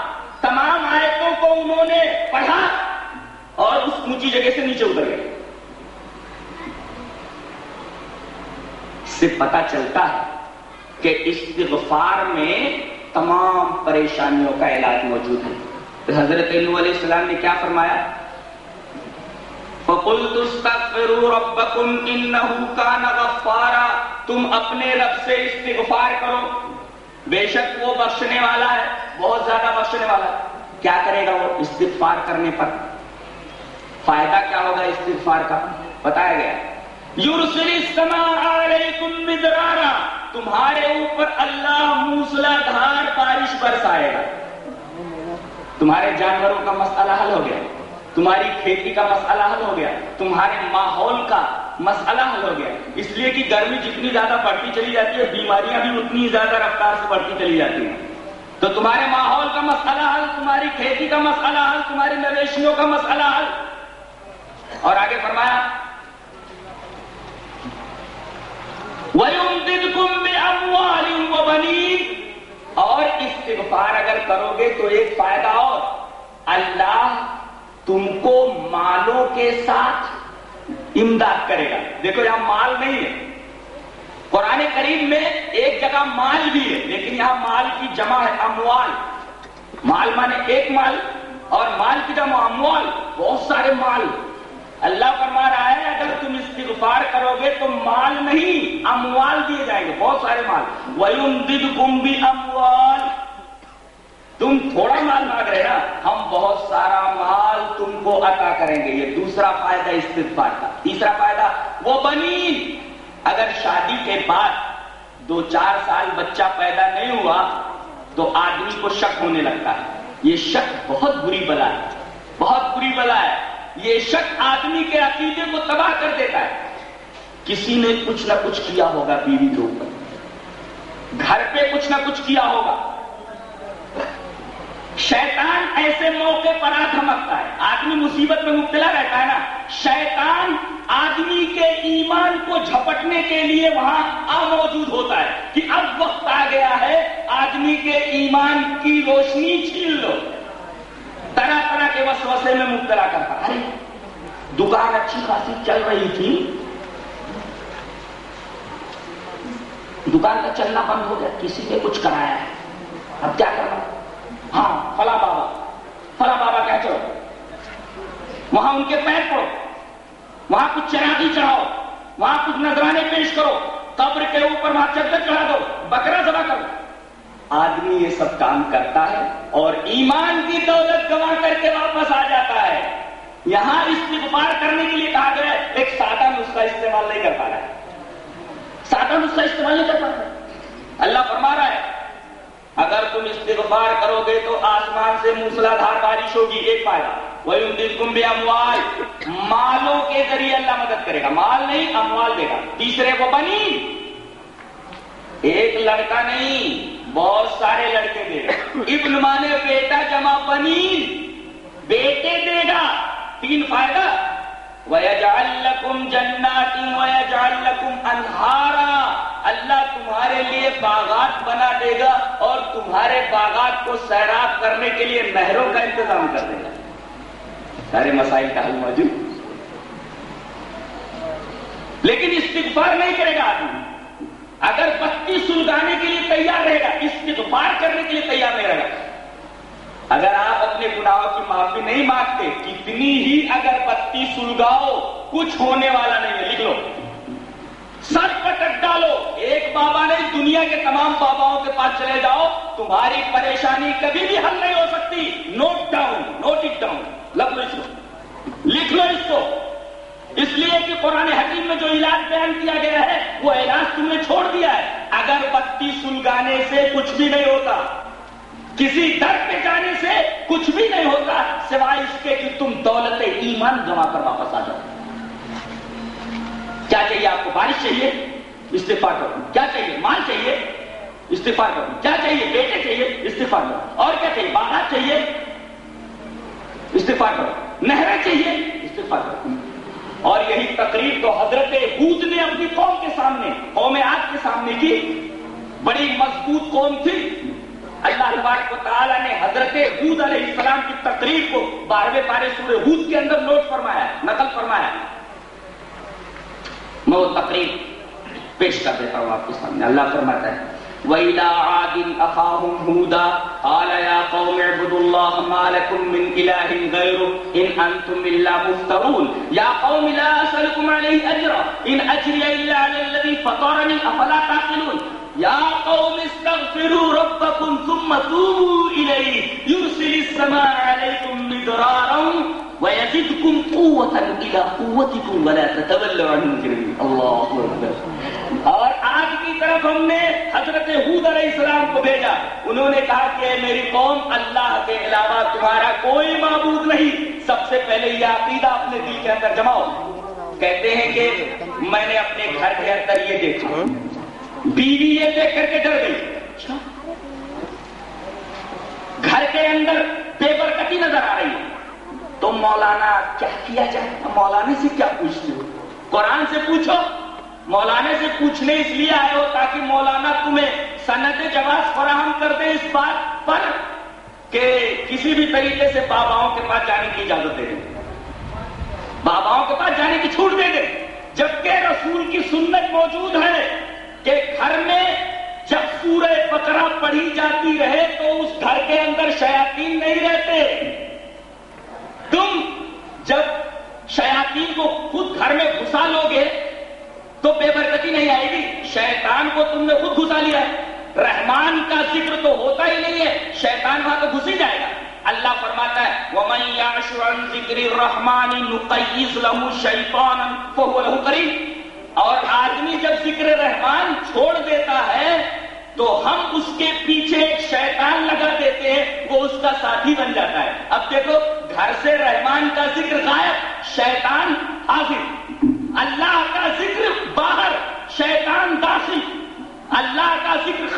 تمام آیتوں کو انہوں نے پڑھا اور اس اونچی جگہ سے نیچے اتر گئے. اس سے پتہ چلتا ہے کہ استغفار میں تمام پریشانیوں کا علاج موجود ہے. حضرت نوح علیہ السلام نے کیا فرمایا؟ فَقُلْتُ اسْتَغْفِرُوا رَبَّكُمْ إِنَّهُ كَانَ غَفَّارًا. تم اپنے رب سے استغفار کرو، بے شک وہ بخشنے والا ہے، بہت زیادہ بخشنے والا ہے. کیا کرے گا وہ استغفار کرنے پر؟ فائدہ کیا ہوگا استغفار کا؟ بتایا گیا یُرْسِلِ السَّمَاءَ عَلَيْكُمْ مِدْرَارًا. تمہارے اوپر اللہ موسلا دھار بارش برسائے گا. تمہارے جانوروں کا مسئلہ حل ہو گیا، تمہاری کھیتی کا مسئلہ حل ہو گیا، تمہارے ماحول کا مسئلہ حل ہو گیا. اس لیے کہ گرمی جتنی زیادہ بڑھتی چلی جاتی ہے، بیماریاں بھی اتنی زیادہ رفتار سے بڑھتی چلی جاتی ہیں. تو تمہارے ماحول کا مسئلہ حل، تمہاری کھیتی کا مسئلہ حل، تمہاری مویشیوں کا مسئلہ حل. اور آگے فرمایا وَيُمْدِدْكُمْ بِأَمْوَالٍ وَبَنِينَ. اور استغفار اگر کرو گے تو ایک فائدہ اور، اللہ تم کو مالوں کے ساتھ امداد کرے گا. دیکھو یہاں مال نہیں ہے، قرآن کریم میں ایک جگہ مال بھی ہے، لیکن یہاں مال کی جمع ہے اموال. مال مانے ایک مال، اور مال کی جمع اموال، بہت سارے مال. اللہ فرما رہا ہے اگر تم استغفار کرو گے تو مال نہیں اموال دیے جائیں گے، بہت سارے مال. وَيُمْدِدْكُمْ بِأَمْوَالٍ. تم تھوڑا مال مانگ رہے نا، ہم بہت سارا مال تم کو عطا کریں گے. یہ دوسرا فائدہ استغفار کا. تیسرا فائدہ وہ بنی، اگر شادی کے بعد 2-4 سال بچہ پیدا نہیں ہوا تو آدمی کو شک ہونے لگتا ہے. یہ شک بہت بری بلا ہے، بہت بری بلا ہے. یہ شک آدمی کے عقیدے کو تباہ کر دیتا ہے. کسی نے کچھ نہ کچھ کیا ہوگا بیوی کے اوپر، گھر پہ کچھ نہ کچھ کیا ہوگا. شیطان ایسے موقع پر آ دھمکتا ہے. آدمی مصیبت میں مبتلا رہتا ہے نا, شیطان آدمی کے ایمان کو جھپٹنے کے لیے وہاں آ موجود ہوتا ہے کہ اب وقت آ گیا ہے آدمی کے ایمان کی روشنی چھین لو. طرح طرح کے وسوسے میں مبتلا کرتا. ارے دکان اچھی خاصی چل رہی تھی, دکان کا چلنا بند ہو گیا, کسی نے کچھ کرایا ہے, اب کیا کرنا؟ ہاں فلاں بابا کہہ چلو, وہاں ان کے پیر پڑو, وہاں کچھ چراغی چڑھاؤ, وہاں کچھ نذرانے پیش کرو, قبر کے اوپر وہاں چادر چڑھا دو, بکرا ذبح کرو. آدمی یہ سب کام کرتا ہے اور ایمان کی دولت گنوا کر کے واپس آ جاتا ہے. یہاں استغفار کرنے کے لیے کہا گیا ہے, ایک سادہ نسخہ استعمال نہیں کر پا رہا ہے, سادہ نسخہ استعمال نہیں کر پا رہا ہے. اللہ فرما رہا ہے اگر تم استغفار کرو گے تو آسمان سے موسلادھار بارش ہوگی. ایک فائدہ, وَيُمْدِدْكُمْ بِأَمْوَالٍ, مالوں کے ذریعے اللہ مدد کرے گا, مال نہیں اموال دے گا. تیسرے وہ بنی, ایک لڑکا نہیں بہت سارے لڑکے دے گا. ابن مانے بیٹا جمع بنی, بیٹے دے گا. 3 فائدہ, وَيَجْعَلْ لَكُمْ جَنَّاتٍ وَيَجْعَلْ لَكُمْ أَنْهَارًا, اللہ تمہارے لیے باغات بنا دے گا اور تمہارے باغات کو سیراب کرنے کے لیے نہروں کا انتظام کر دے گا. سارے مسائل کا حل موجود. لیکن استغفار نہیں کرے گا آدمی. اگر بتی سلگانے کے لیے تیار رہے گا, استغفار کرنے کے لیے تیار نہیں رہے گا. اگر آپ اپنے گناہوں کی معافی نہیں مانگتے, کتنی ہی اگر بتی سلگاؤ کچھ ہونے والا نہیں ہے. لکھ لو, سر پٹک ڈالو. ایک بابا نہیں, دنیا کے تمام باباؤں کے پاس چلے جاؤ, تمہاری پریشانی کبھی بھی حل نہیں ہو سکتی. Note down, note it down, لکھ لو اس کو. اس لیے کہ قرآن حکیم میں جو علاج بیان کیا گیا ہے وہ علاج تم نے چھوڑ دیا ہے. اگر بتی سلگانے سے کچھ بھی نہیں ہوتا, کسی در پہ جانے سے کچھ بھی نہیں ہوتا سوائے اس کے کہ تم دولت ایمان جمع کر واپس آ جاؤ. کیا چاہیے آپ کو؟ بارش چاہیے, استغفار کرو. کیا چاہیے؟ مال چاہیے, استغفار کرو. کیا چاہیے؟ بیٹے چاہیے, استغفار کرو. اور کیا چاہیے؟ باغات چاہیے, استغفار کرو. نہریں چاہیے, استغفار کرو. اور یہی تقریر تو حضرت ہود نے اپنی قوم کے سامنے, قوم عاد کے سامنے کی. بڑی مضبوط قوم تھی. اللہ تبارک و تعالیٰ نے حضرت ہود علیہ السلام کی تقریر کو 12ویں پارے سورہ ہود کے اندر نوٹ فرمایا, نقل فرمایا. میں وہ تقریر پیش کر دیتا ہوں آپ کے سامنے. اللہ فرماتا ہے وَإِلَىٰ عَادٍ أَخَاهُمْ هُودًا قَالَ يَا قَوْمِ اعْبُدُوا اللَّهَ مَا لَكُم مِّنْ إِلَٰهٍ غَيْرُهُ إِنْ أَنتُمْ إِلَّا مُفْتَرُونَ يَا قَوْمِ لَا أَسْأَلُكُمْ عَلَيْهِ أَجْرًا إِنْ أَجْرِيَ إِلَّا عَلَى الَّذِي فَطَرَنِي أَفَلَا تَعْقِلُونَ يَا قَوْمِ اسْتَغْفِرُوا رَبَّكُمْ ثُمَّ تُوبُوا إِلَيْهِ يُرْسِلِ السَّمَاءَ عَلَيْكُم مِّدْرَارًا وَيَزِدْكُمْ قُوَّةً إِلَىٰ قُوَّتِكُمْ وَلَا تَتَوَلَّوْا عَنْهُ مُجْرِمِينَ. اللہ اکبر. اور آج کی طرف ہم نے حضرت ہود علیہ السلام کو بھیجا. انہوں نے کہا کہ میری قوم, اللہ کے علاوہ تمہارا کوئی معبود نہیں. سب سے پہلے یہ عقیدہ اپنے دل کے اندر جماؤ. کہتے ہیں کہ میں نے اپنے گھر کے اندر یہ دیکھا, بیوی یہ دیکھ کر کے ڈر گئی. گھر کے اندر بے برکتی نظر آ رہی ہے. تو مولانا کیا کیا جائے؟ مولانا سے کیا پوچھتے ہو؟ قرآن سے پوچھو. مولانا سے پوچھنے اس لیے آئے ہو تاکہ مولانا تمہیں سند جواز فراہم کر دے اس بات پر کہ کسی بھی طریقے سے باباؤں کے پاس جانے کی اجازت دے دے, باباؤں کے پاس جانے کی چھوٹ دے دے. جبکہ رسول کی سنت موجود ہے کہ گھر میں جب سورہ بقرہ پڑھی جاتی رہے تو اس گھر کے اندر شیاطین نہیں رہتے. تم جب شیاطین کو خود گھر میں گھسا لو گے تو بے برکتی نہیں آئے گی. شیطان کو تم نے خود گھسا لیا ہے. رحمان کا ذکر تو ہوتا ہی نہیں ہے, شیطان وہاں تو گھس ہی جائے گا. اللہ فرماتا ہے وَمَن يَعْشُ عَن ذِكْرِ الرَّحْمَٰنِ نُقَيِّضْ لَهُ شَيْطَانًا فَهُوَ لَهُ قَرِينٌ. اور آدمی جب ذکر رحمان چھوڑ دیتا ہے تو ہم اس کے پیچھے ایک شیطان لگا دیتے ہیں, وہ اس کا ساتھی بن جاتا ہے. اب دیکھو, گھر سے رحمان کا ذکر غائب, شیطان حاضر. اللہ کا ذکر باہر, شیطان داخل. اللہ کا ذکر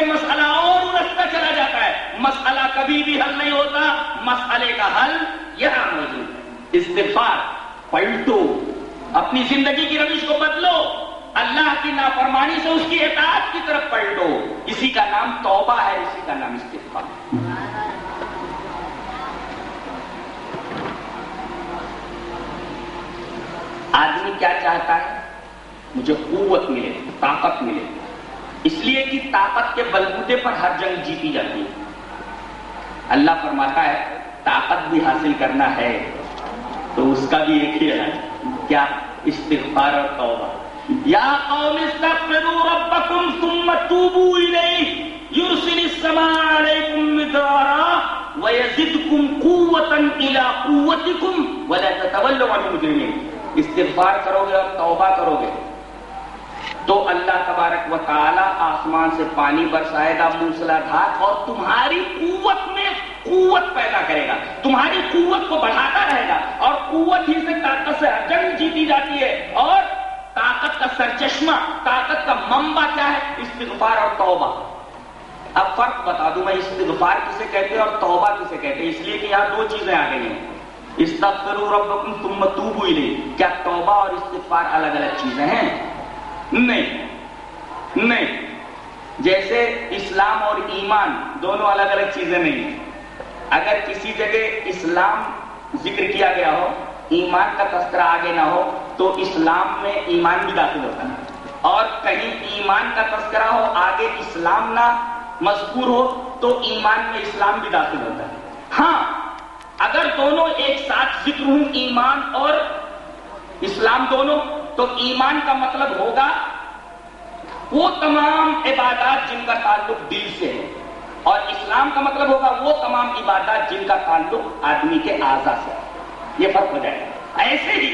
سے مسئلہ اور الجھتا چلا جاتا ہے. مسئلہ کبھی بھی حل نہیں ہوتا. مسئلے کا حل یہاں موجود ہے. استغفار. پلٹو، اپنی زندگی کی روش کو بدلو، اللہ کی نافرمانی سے اس کی اطاعت کی طرف پلٹو. اسی کا نام توبہ ہے، اسی کا نام استغفار. آدمی کیا چاہتا ہے؟ مجھے قوت ملے، طاقت ملے. اس لیے کہ طاقت کے بلبوتے پر ہر جنگ جیتی جاتی ہے. اللہ فرماتا ہے طاقت بھی حاصل کرنا ہے تو اس کا بھی ایک ہی علاج. کیا؟ استغفار اور توبہ. یا قوم استغفروا ربکم ثم توبوا الیہ یرسل السماء علیکم مدرارا ویزدکم قوتا الی قوتکم ولا تتولوا مجرمین. استغفار کرو گے اور توبہ کرو گے تو اللہ تبارک و تعالی آسمان سے پانی برسائے گا موسلا دھار، اور تمہاری قوت میں قوت پیدا کرے گا، تمہاری قوت کو بڑھاتا رہے گا. اور قوت ہی سے طاقت سے جنگ جیتی جاتی ہے. اور طاقت کا سرچشمہ، طاقت کا منبع کیا ہے؟ استغفار اور توبہ. اب فرق بتا دوں میں، استغفار کسے کہتے ہیں اور توبہ کسے کہتے ہیں. اس لیے کہ یہاں دو چیزیں آ گئی ہیں. استغفروا ربکم ثم توبوا الیہ. کیا توبہ اور استغفار الگ الگ چیزیں ہیں؟ نہیں. جیسے اسلام اور ایمان دونوں الگ الگ چیزیں نہیں ہیں. اگر کسی جگہ اسلام ذکر کیا گیا ہو، ایمان کا تذکرہ آگے نہ ہو تو اسلام میں ایمان بھی داخل ہوتا ہے. اور کہیں ایمان کا تذکرہ ہو آگے اسلام نہ مذکور ہو تو ایمان میں اسلام بھی داخل ہوتا ہے. ہاں، اگر دونوں ایک ساتھ ذکر ہوں، ایمان اور اسلام دونوں، تو ایمان کا مطلب ہوگا وہ تمام عبادات جن کا تعلق دل سے ہے، اور اسلام کا مطلب ہوگا وہ تمام عبادات جن کا تعلق آدمی کے اعضاء سے ہے. یہ فرق ہو جائے گا. ایسے ہی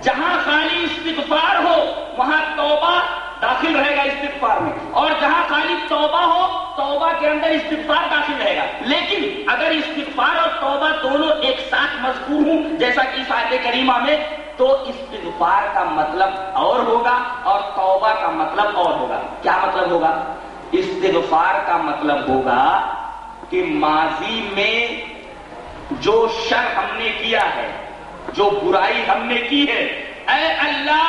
جہاں خالی استغفار ہو وہاں توبہ داخل رہے گا استغفار میں، اور جہاں خالی توبہ ہو توبہ کے اندر استغفار داخل رہے گا. لیکن اگر استغفار اور توبہ دونوں ایک ساتھ مذکور ہوں جیسا کہ اس آیت کریمہ میں، تو استغفار کا مطلب اور ہوگا اور توبہ کا مطلب اور ہوگا. کیا مطلب ہوگا؟ استغفار کا مطلب ہوگا کہ ماضی میں جو شر ہم نے کیا ہے، جو برائی ہم نے کی ہے، اے اللہ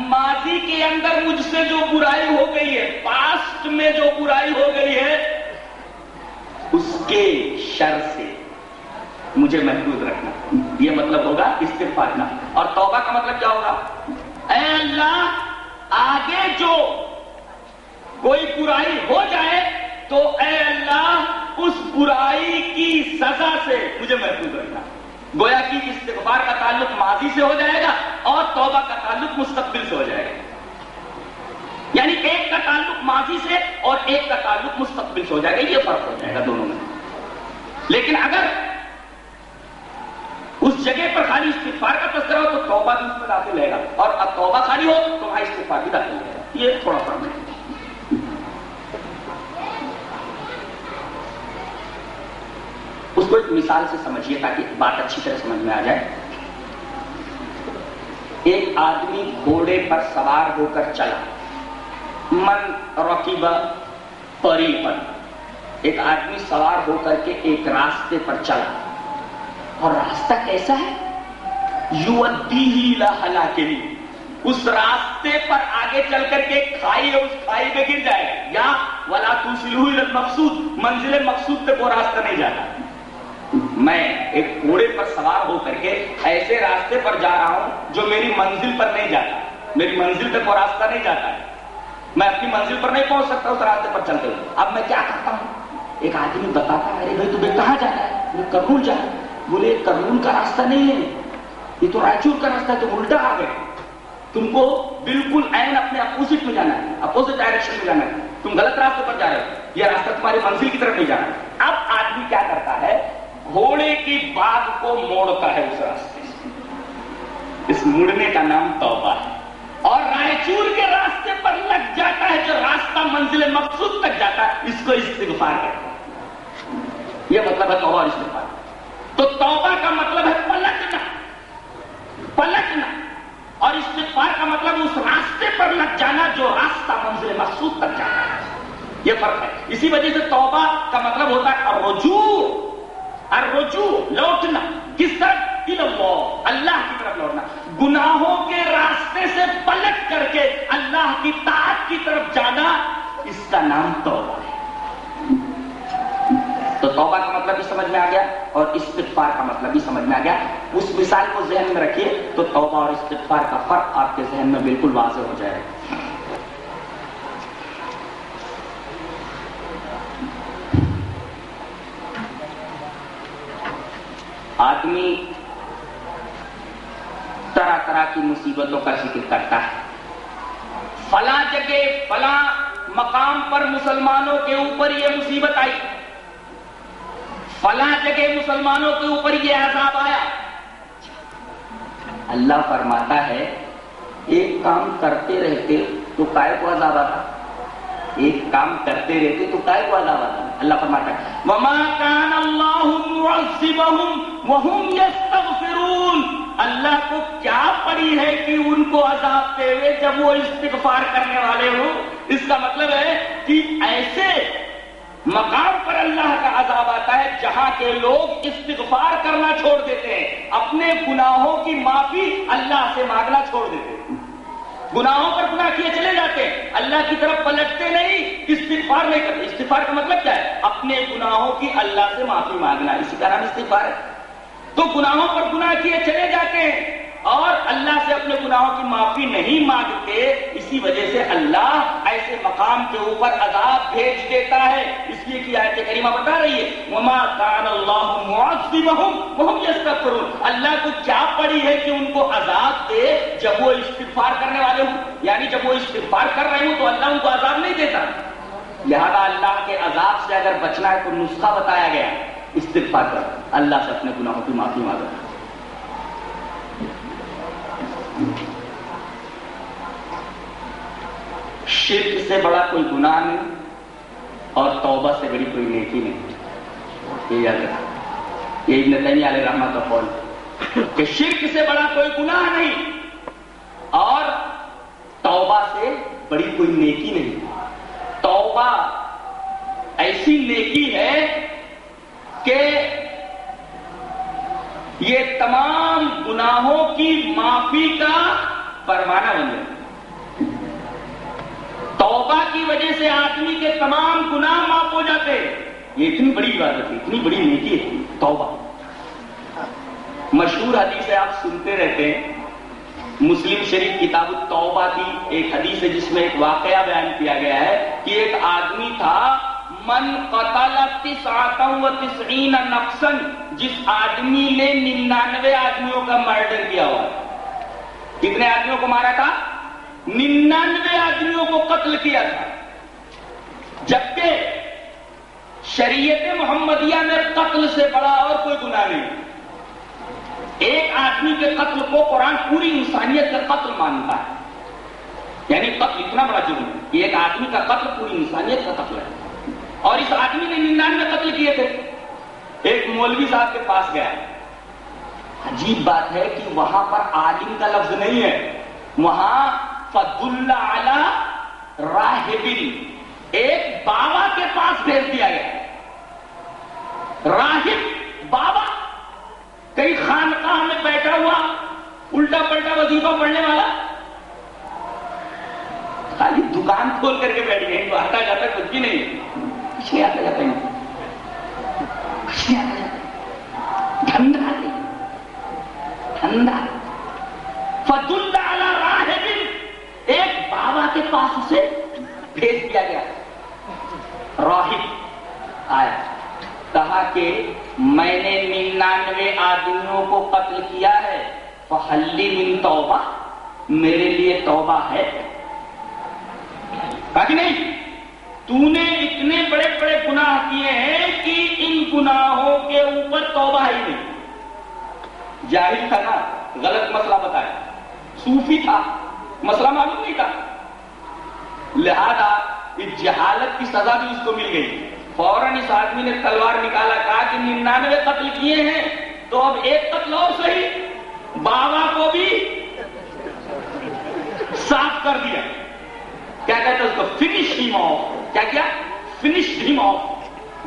ماضی کے اندر مجھ سے جو برائی ہو گئی ہے، پاسٹ میں جو برائی ہو گئی ہے، اس کے شر سے مجھے محفوظ رکھنا. یہ مطلب ہوگا استغفار کا. اور توبہ کا مطلب کیا ہوگا؟ اے اللہ آگے جو کوئی برائی ہو جائے تو اے اللہ اس برائی کی سزا سے مجھے محفوظ رکھنا. گویا کہ استغفار کا تعلق ماضی سے ہو جائے گا اور توبہ کا تعلق مستقبل سے ہو جائے گا. یعنی ایک کا تعلق ماضی سے اور ایک کا تعلق مستقبل سے ہو جائے گا. یہ فرق ہو جائے گا دونوں میں. لیکن اگر اس جگہ پر خالی استغفار کا تذکرہ ہو تو توبہ بھی اس میں داخل رہے گا، اور اب توبہ خالی ہو تو وہاں استغفار بھی داخل رہے گا. یہ تھوڑا فرق ہے. اس کو ایک مثال سے سمجھیے تاکہ بات اچھی طرح سمجھ میں آ جائے. ایک آدمی گھوڑے پر سوار ہو کر چلا. من رکب طریقا، ایک آدمی سوار ہو کر کے ایک راستے پر چلا، اور راستہ کیسا ہے؟ یؤدیہ الی ہلاکہ، اس راستے پر آگے چل کر کے کھائی ہے، اس کھائی میں گر جائے گا. یا ولا توصلہ الی المقصود، منزل مقصود تک وہ راستہ نہیں جاتا. میں ایک گھوڑے پر سوار ہو کر کے ایسے راستے پر جا رہا ہوں جو میری منزل پر نہیں جاتا، میری منزل تک وہ راستہ نہیں جاتا ہے، میں اپنی منزل پر نہیں پہنچ سکتا اس راستے پر چلتے ہوئے. اب میں کیا کرتا ہوں؟ ایک آدمی بتاتا ہے، ارے بھائی تمہیں کہاں جانا ہے؟ میں کرنول جا رہا ہوں. بولے کرنول کا راستہ نہیں ہے، یہ تو رائچور کا راستہ ہے، تم الٹا آ گئے. تم کو بالکل عین اپنے اپوزٹ میں جانا ہے، اپوزٹ ڈائریکشن میں جانا ہے. تم غلط راستے پر جا رہے ہو، یہ راستہ تمہاری منزل کی طرف نہیں جانا ہے. اب آدمی کیا کرتا ہے؟ گھوڑے کی باگ کو موڑتا ہے اس راستے سے. اس مڑنے کا نام توبہ ہے. اور رائچور کے راستے پر لگ جاتا ہے جو راستہ منزل مقصود تک جاتا ہے، اس کو استغفار کہتے ہیں. یہ مطلب ہے توبہ اور استغفار. تو توبہ کا مطلب ہے پلٹنا، اور استغفار کا مطلب اس راستے پر لگ جانا جو راستہ منزل مقصود تک جاتا ہے. یہ فرق ہے. اسی وجہ سے توبہ کا مطلب ہوتا ہے الرجوع، لوٹنا. کس طرف؟ اللہ، اللہ کی طرف لوٹنا. گناہوں کے راستے سے پلٹ کر کے اللہ کی طاعت کی طرف جانا، اس کا نام توبہ ہے. تو توبہ کا مطلب بھی سمجھ میں آ گیا اور استغفار کا مطلب بھی سمجھ میں آ گیا. اس مثال کو ذہن میں رکھیے تو توبہ اور استغفار کا فرق آپ کے ذہن میں بالکل واضح ہو جائے گا. آدمی طرح طرح کی مصیبتوں کا ذکر کرتا ہے. فلاں جگہ فلاں مقام پر مسلمانوں کے اوپر یہ مصیبت آئی، فلاں جگہ مسلمانوں کے اوپر یہ عذاب آیا. اللہ فرماتا ہے ایک کام کرتے رہتے تو کائے کو عذاب آتا، ایک کام کرتے رہتے تو کائے کو عذاب آتا. اللہ فرماتا ہے وَمَا كَانَ اللَّهُ مُعَذِّبَهُمْ وَهُمْ يَسْتَغْفِرُونَ. اللہ کو کیا پڑی ہے کہ ان کو عذاب دے ہوئے جب وہ استغفار کرنے والے ہوں. اس کا مطلب ہے کہ ایسے مقام پر اللہ کا عذاب آتا ہے جہاں کے لوگ استغفار کرنا چھوڑ دیتے ہیں، اپنے گناہوں کی معافی اللہ سے مانگنا چھوڑ دیتے ہیں. گناہوں پر گناہ کیے چلے جاتے ہیں، اللہ کی طرف پلٹتے نہیں، استغفار نہیں کرتے. استغفار کا مطلب کیا ہے؟ اپنے گناہوں کی اللہ سے معافی مانگنا، اسی کا نام استغفار ہے. تو گناہوں پر گناہ کیے چلے جاتے ہیں اور اللہ سے اپنے گناہوں کی معافی نہیں مانگتے. اسی وجہ سے اللہ ایسے مقام کے اوپر عذاب بھیج دیتا ہے. اس لیے کہ آیت کریمہ بتا رہی ہے وَمَا كَانَ اللَّهُ مُعَذِّبَهُمْ وَهُمْ يَسْتَغْفِرُونَ. اللہ کو کیا پڑی ہے کہ ان کو عذاب دے جب وہ استغفار کرنے والے ہوں، یعنی جب وہ استغفار کر رہے ہوں تو اللہ ان کو عذاب نہیں دیتا. لہذا اللہ کے عذاب سے اگر بچنا ہے تو نسخہ بتایا گیا، استغفار کر اللہ سے اپنے گناہوں کی معافی مانگو. شرک سے بڑا کوئی گناہ نہیں اور توبہ سے بڑی کوئی نیکی نہیں. یہ یاد رکھیں، یہ ابن تیمیہ علیہ رحمہ کا قول کہ شرک سے بڑا کوئی گناہ نہیں اور توبہ سے بڑی کوئی نیکی نہیں. توبہ ایسی نیکی ہے کہ یہ تمام گناہوں کی معافی کا پروانہ بن جائے. توبہ کی وجہ سے آدمی کے تمام گناہ معاف ہو جاتے ہیں. یہ اتنی بڑی عبادت ہے، اتنی بڑی نیکی ہے توبہ. مشہور حدیث ہے، آپ سنتے رہتے ہیں. مسلم شریف کتاب التوبہ کی ایک حدیث ہے جس میں ایک واقعہ بیان کیا گیا ہے کہ ایک آدمی تھا من قتل 99 نفسا، جس آدمی نے 99 آدمیوں کا مرڈر کیا ہوا. کتنے آدمیوں کو مارا تھا؟ 99 آدمیوں کو قتل کیا تھا. جبکہ شریعت محمدیہ میں قتل سے بڑا اور کوئی گناہ نہیں. ایک آدمی کے قتل کو قرآن پوری انسانیت کا قتل مانتا ہے. یعنی قتل اتنا بڑا جرم ہے کہ ایک آدمی کا قتل پوری انسانیت کا قتل ہے. اور اس آدمی نے 99 قتل کیے تھے. ایک مولوی صاحب کے پاس گیا. عجیب بات ہے کہ وہاں پر عالم کا لفظ نہیں ہے، وہاں فَدُلَّ عَلَى رَاہِبٍ، ایک بابا کے پاس بھیج دیا گیا. راہب بابا کئی خانقاہ میں بیٹھا ہوا الٹا پلٹا وظیفہ پڑھنے والا، خالی دکان کھول کر کے بیٹھ گئے، تو آتا جاتا کچھ بھی نہیں، کچھ نہیں آتا جاتا دھندا نہیں، دھندا. فَدُلَّ عَلَى رَاہِبٍ، ایک بابا کے پاس اسے بھیج دیا گیا. راہب آیا، کہا کہ میں نے 99 آدمیوں کو قتل کیا ہے، فَحَلِّ مِن توبہ، میرے لیے توبہ ہے. کہا کہ نہیں، تو نے اتنے بڑے بڑے گناہ کیے ہیں کہ ان گناہوں کے اوپر توبہ ہی نہیں. جاہل تھا نا، غلط مسئلہ بتایا. صوفی تھا، مسئلہ معلوم نہیں تھا، لہذا اس جہالت کی سزا بھی اس کو مل گئی. فوراً اس آدمی نے تلوار نکالا، کہا کہ 99 قتل کیے ہیں تو اب ایک قتل اور صحیح، بابا کو بھی صاف کر دیا. کیا کہتے ہیں اس کو؟ فنش ہم آف. کیا کیا؟ finished him off.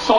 100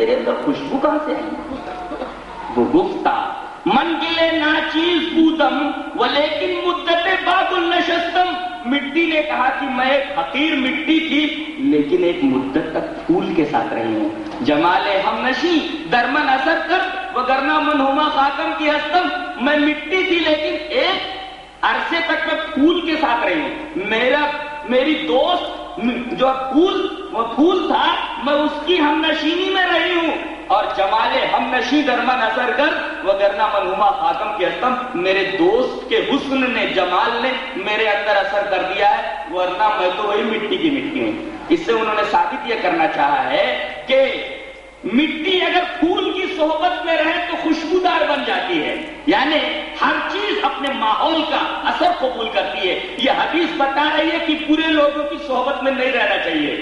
تیرے اندر خوشبو کہاں سے آئی؟ وہ گفتہ منگلے ناچیز بودم ولیکن مدت باب النشستم، مٹی نے کہا کہ میں ایک حقیر مٹی تھی لیکن ایک مدت تک پھول کے ساتھ رہی ہوں، جمال ہم نشی درمن اثر کر وگرنہ منہما خاکم کی ہستم، میں مٹی تھی لیکن ایک عرصے تک میں پھول کے ساتھ رہی ہوں، میری دوست جو وہ پھول تھا میں اس کی ہم نشینی میں رہی ہوں، اور جمال ہم نشی درمن اثر کر وگرنہ منہما خاکم کی ہستم، میرے دوست کے حسن نے جمال نے میرے اندر اثر کر دیا ہے ورنہ میں تو وہی مٹی کی مٹی ہوں۔ اس سے انہوں نے ثابت یہ کرنا چاہا ہے کہ مٹی اگر پھول کی صحبت میں رہے تو خوشبودار بن جاتی ہے، یعنی ہر چیز اپنے ماحول کا اثر قبول کرتی ہے۔ یہ حدیث بتا رہی ہے کہ برے لوگوں کی صحبت میں نہیں رہنا چاہیے۔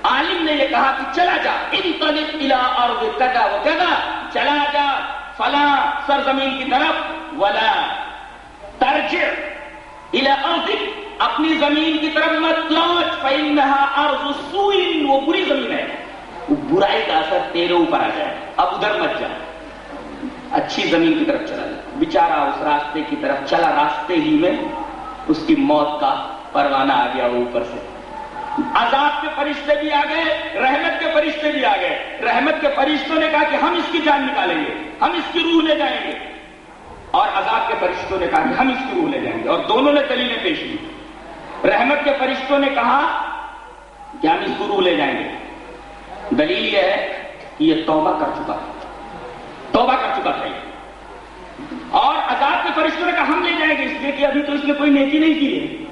عالم نے یہ کہا کہ چلا جا انطلق الی ارض کذا و کذا، چلا جا فلاں سرزمین کی طرف، ولا ترجع الی ارضک، اپنی زمین کی طرف مت لوٹ، فانها ارض سوء، وہ بری زمین ہے، برائی کا اثر تیرے اوپر آ جائے، اب ادھر مت جا، اچھی زمین کی طرف چلا جا۔ بیچارہ اس راستے کی طرف چلا، راستے ہی میں اس کی موت کا پروانہ آ گیا اوپر سے۔ عذاب کے فرشتے بھی آ گئے، رحمت کے فرشتے بھی آ گئے۔ رحمت کے فرشتوں نے کہا کہ ہم اس کی جان نکالیں گے، ہم اس کی روح لے جائیں گے، اور عذاب کے فرشتوں نے کہا کہ ہم اس کی روح لے جائیں گے، اور دونوں نے دلیلیں پیش کی۔ رحمت کے فرشتوں نے کہا کہ ہم اس کو روح لے جائیں گے، دلیل یہ ہے کہ یہ توبہ کر چکا تھا، اور عذاب کے فرشتوں نے کہا ہم لے جائیں گے اس لیے کہ ابھی تو اس نے کوئی نیکی نہیں کی ہے۔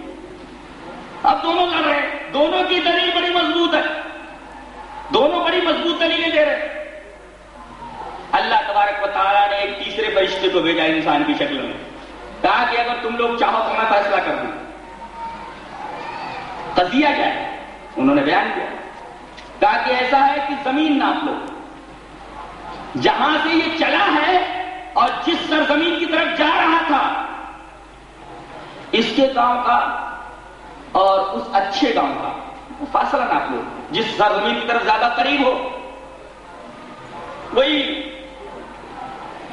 اب دونوں لڑ رہے ہیں، دونوں کی دلیل بڑی مضبوط ہے، دونوں بڑی مضبوط دلیلیں دے رہے ہیں۔ اللہ تبارک و تعالیٰ نے ایک تیسرے فرشتے کو بھیجا انسان کی شکل میں، کہا کہ اگر تم لوگ چاہو تو میں فیصلہ کر دوں۔ قضیہ کیا ہے؟ انہوں نے بیان کیا، کہا کہ ایسا ہے کہ زمین ناپ لو، جہاں سے یہ چلا ہے اور جس سرزمین کی طرف جا رہا تھا، اس کے گاؤں کا اور اس اچھے گاؤں کا فاصلہ ناپ لو، جس سرزمین کی طرف زیادہ قریب ہو وہی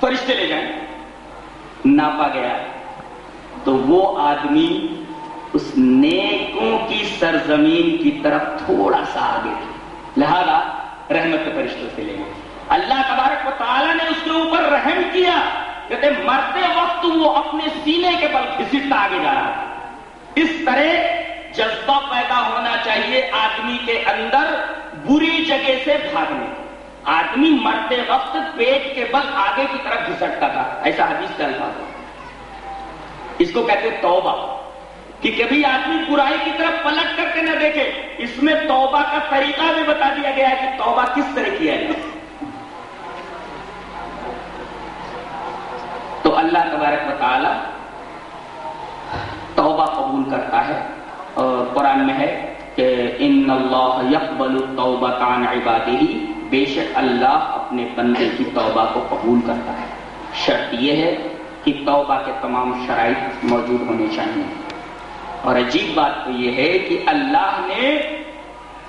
فرشتے لے جائیں۔ ناپا گیا تو وہ آدمی اس نیکوں کی سرزمین کی طرف تھوڑا سا آگے تھا، لہذا رحمت کے فرشتوں سے لے گئے۔ اللہ تبارک و تعالیٰ نے اس کے اوپر رحم کیا، کہتے مرتے وقت وہ اپنے سینے کے بل گھسٹتا آگے جا رہا تھا۔ اس طرح جذبہ پیدا ہونا چاہیے آدمی کے اندر بری جگہ سے بھاگنے۔ آدمی مرتے وقت پیٹ کے بل آگے کی طرف گھسٹتا تھا، ایسا حدیث کا الفاظ ہے۔ اس کو کہتے توبہ، کہ کبھی آدمی برائی کی طرف پلٹ کر کے نہ دیکھے۔ اس میں توبہ کا طریقہ بھی بتا دیا گیا ہے کہ توبہ کس طرح کیا ہے۔ تو اللہ تبارک و تعالی توبہ قبول کرتا ہے، اور قرآن میں ہے کہ ان اللہ یقبل التوبۃ عن عبادہ، بے شک اللہ اپنے بندے کی توبہ کو قبول کرتا ہے، شرط یہ ہے کہ توبہ کے تمام شرائط موجود ہونے چاہیے۔ اور عجیب بات تو یہ ہے کہ اللہ نے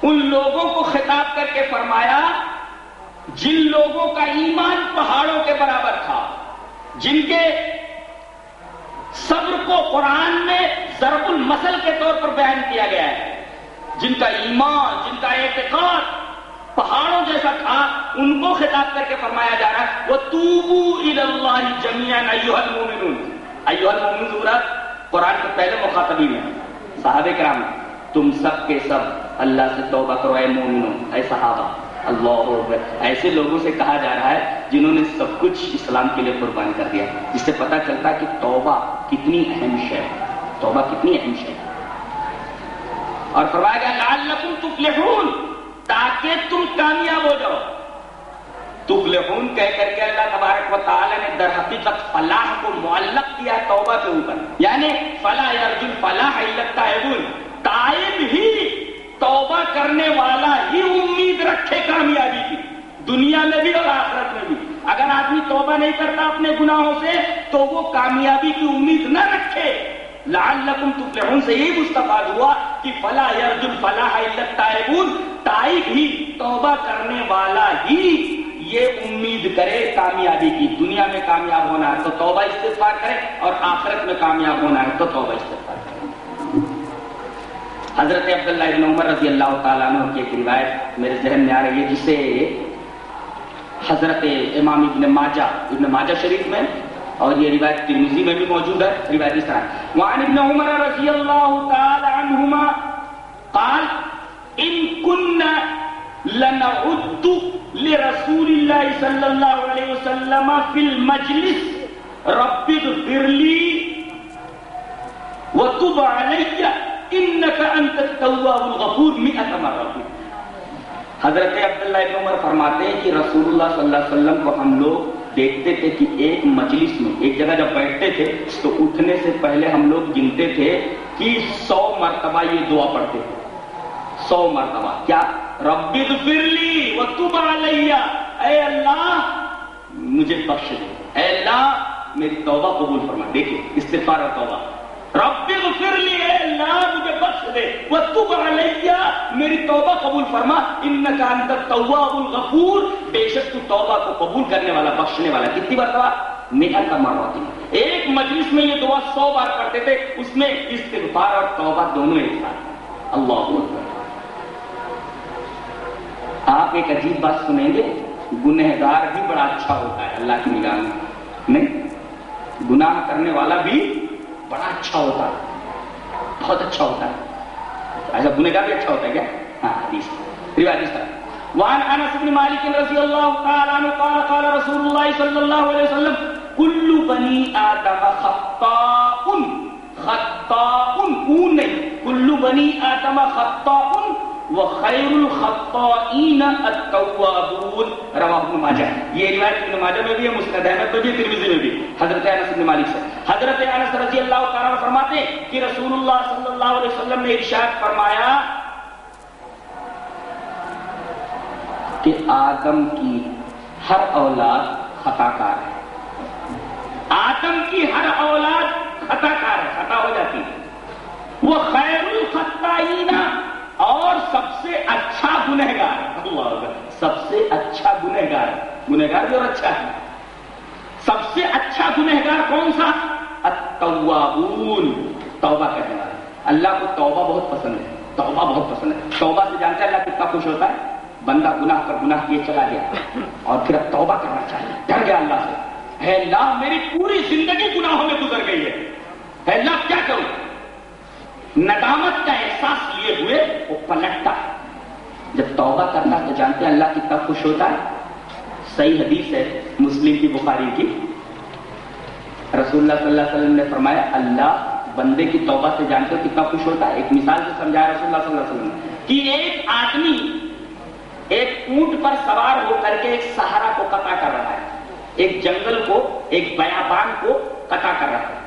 ان لوگوں کو خطاب کر کے فرمایا جن لوگوں کا ایمان پہاڑوں کے برابر تھا، جن کے صبر کو قرآن میں ضرب المثل کے طور پر بیان کیا گیا ہے، جن کا ایمان، جن کا اعتقاد پہاڑوں جیسا تھا، ان کو خطاب کر کے فرمایا جا رہا ہے وَتُوبُوا إِلَى اللَّهِ جَمِيعًا أَيُّهَا الْمُؤْمِنُونَ۔ ایھا المؤمنون سورت قرآن کے پہلے مخاطبین ہیں صحابہ کرام، تم سب کے سب اللہ سے توبہ کرو اے مومنوں، اے صحابہ۔ اللہ اکبر، ایسے لوگوں سے کہا جا رہا ہے جنہوں نے سب کچھ اسلام کے لیے قربان کر دیا، جس سے پتہ چلتا کہ توبہ کتنی اہم شے ہے، توبہ کتنی اہم شے ہے۔ اور فرمایا گیا لعلکم تفلحون، تاکہ تم کامیاب ہو جاؤ۔ تفلحون کہہ کر کے اللہ تبارک و تعالی نے در حقیقت فلاح کو معلق کیا توبہ کے اوپر، یعنی فلا یرجو الفلاح الا التائبون، تائب ہی، توبہ کرنے والا ہی امید رکھے کامیابی کی، دنیا میں بھی اور آخرت میں بھی۔ اگر آدمی توبہ نہیں کرتا اپنے گناہوں سے تو وہ کامیابی کی امید نہ رکھے۔ لعلکم تفلحون سے یہی مستفاد ہوا کہ فلا یرجو الفلاح الا التائبون، تائب ہی، توبہ کرنے والا ہی یہ امید کرے کامیابی کی، دنیا میں کامیاب ہونا ہے تو توبہ استغفار کرے، اور آخرت میں کامیاب ہونا ہے تو توبہ استغفار کرے۔ حضرت عبداللہ ابن عمر رضی اللہ تعالیٰ عنہ کی ایک روایت میرے ذہن میں آ رہی ہے، جسے حضرت امام ابن ماجہ شریف میں، اور یہ روایت ترمذی میں بھی موجود ہے۔ روایت اس طرح، وعن ابن عمر رضی اللہ تعالی عنہما قال ان كنا لنعد لرسول اللہ صلی اللہ علیہ وسلم فی المجلس رب اغفر لی وتب علی انک انت التواب الغفور 100 مرۃ۔ حضرت عبداللہ ابن عمر فرماتے ہیں کہ رسول اللہ صلی اللہ علیہ وسلم کو ہم لوگ دیکھتے تھے کہ ایک مجلس میں، ایک جگہ جب بیٹھتے تھے تو اٹھنے سے پہلے ہم لوگ گنتے تھے کہ 100 مرتبہ یہ دعا پڑھتے تھے، 100 مرتبہ کیا؟ رب اغفر لی وتب علی، اے اللہ مجھے بخش دے، اے اللہ میری توبہ قبول فرما۔ دیکھیں استغفار اور توبہ، رب اغفر لی، اے اللہ مجھے بخش دے، وتب علی میری توبہ قبول فرما، انک انت التواب الغفور بے شک تو توبہ کو قبول کرنے والا بخشنے والا۔ کتنی مرتبہ؟ 100 مرات۔ ایک مجلس میں یہ دعا 100 بار کرتے تھے، اس میں استغفار اور توبہ دونوں ایک ساتھ۔ اللہ اکبر۔ آپ ایک عجیب بات سنیں گے، گنہگار بھی بڑا اچھا ہوتا ہے اللہ کی نگاہ میں، نہیں گناہ کرنے والا بھی بڑا اچھا ہوتا ہے، بہت اچھا ہوتا ہے۔ ایسا گنہگار بھی اچھا ہوتا ہے کیا؟ ہاں، حدیث روایت اس طرح، وعن انس بن مالک رضی اللہ تعالی عنہ قال قال رسول اللہ صلی اللہ علیہ وسلم کل بنی آدم خطاء، خطاء نہیں، کل بنی آدم خطاء وخیر الخطائین التوابون، رواہ ابن ماجہ۔ یہ روایت ابن ماجہ میں بھی ہے، مسند احمد میں بھی، ترمذی میں بھی، حضرت انس بن مالک سے۔ حضرت انس رضی اللہ تعالیٰ عنہ فرماتے ہیں کہ رسول اللہ صلی اللہ علیہ وسلم نے ارشاد فرمایا کہ آدم کی ہر اولاد خطا کار ہے، آدم کی ہر اولاد خطا کار ہے، خطا ہو جاتی ہے۔ وہ خیر الخطائین، اور سب سے اچھا گنہگار، اللہ اکبر، سب سے اچھا گنہگار، گنہگار بھی اور اچھا ہے، سب سے اچھا گنہگار کون سا؟ التوابون، توبہ کرنے والا۔ اللہ کو توبہ بہت پسند ہے، توبہ بہت پسند ہے۔ توبہ سے جانتے ہیں اللہ کتنا خوش ہوتا ہے؟ بندہ گناہ پر گناہ کیے چلا گیا اور پھر اب توبہ کرنا چاہیے، ڈر گیا اللہ سے، اے اللہ میری پوری زندگی گناہوں میں گزر گئی ہے، اے اللہ کیا کروں؟ ندامت کا احساس لیے ہوئے وہ پلٹتا ہے، جب توبہ کرتا تو جانتے ہیں اللہ کتنا خوش ہوتا ہے۔ صحیح حدیث ہے مسلم کی، بخاری کی، رسول اللہ صلی اللہ علیہ وسلم نے فرمایا اللہ بندے کی توبہ سے جانتے ہو کتنا خوش ہوتا ہے۔ ایک مثال سے سمجھایا رسول اللہ صلی اللہ علیہ وسلم کہ ایک آدمی ایک اونٹ پر سوار ہو کر کے ایک صحرا کو قطع کر رہا ہے، ایک جنگل کو، ایک بیابان کو قطع کر رہا ہے،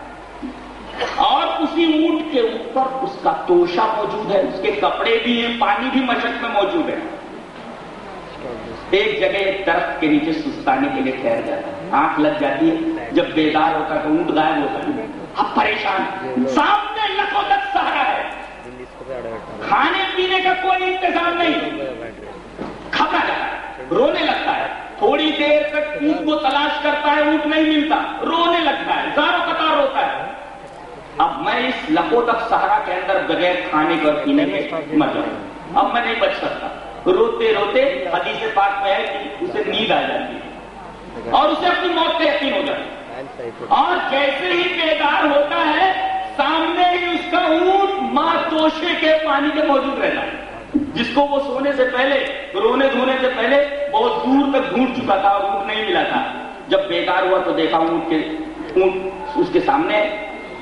اور اسی اونٹ کے اوپر اس کا توشہ موجود ہے، اس کے کپڑے بھی ہیں، پانی بھی مشق میں موجود ہے۔ ایک جگہ ایک درخت کے نیچے سستانے کے لیے ٹھہر جاتا ہے، آنکھ لگ جاتی ہے، جب بیدار ہوتا ہے تو اونٹ غائب ہوتا ہے، اب پریشان، سامنے لکھوٹک صحرا ہے، کھانے پینے کا کوئی انتظام نہیں، گھبرا جاتا ہے، رونے لگتا ہے، تھوڑی دیر تک اونٹ کو تلاش کرتا ہے، اونٹ نہیں ملتا، رونے لگتا ہے، زاروں قطار ہوتا ہے، اب میں اس لکھوٹک صحرا کے اندر بغیر کھانے اور پینے میں مر جاؤں، اب میں نہیں بچ سکتا۔ روتے روتے حدیث پاک میں ہے کہ اسے نیند آ جاتی ہے اور اسے اپنی موت کا یقین ہو جاتا ہے، اور جیسے ہی بیدار ہوتا ہے سامنے ہی اس کا اونٹ ماں توشے کے پانی کے موجود رہتا ہے، جس کو وہ سونے سے پہلے، رونے دھونے سے پہلے بہت دور تک ڈھونڈ چکا تھا اور اونٹ نہیں ملا تھا۔ جب بیدار ہوا تو دیکھا اونٹ اس کے سامنے،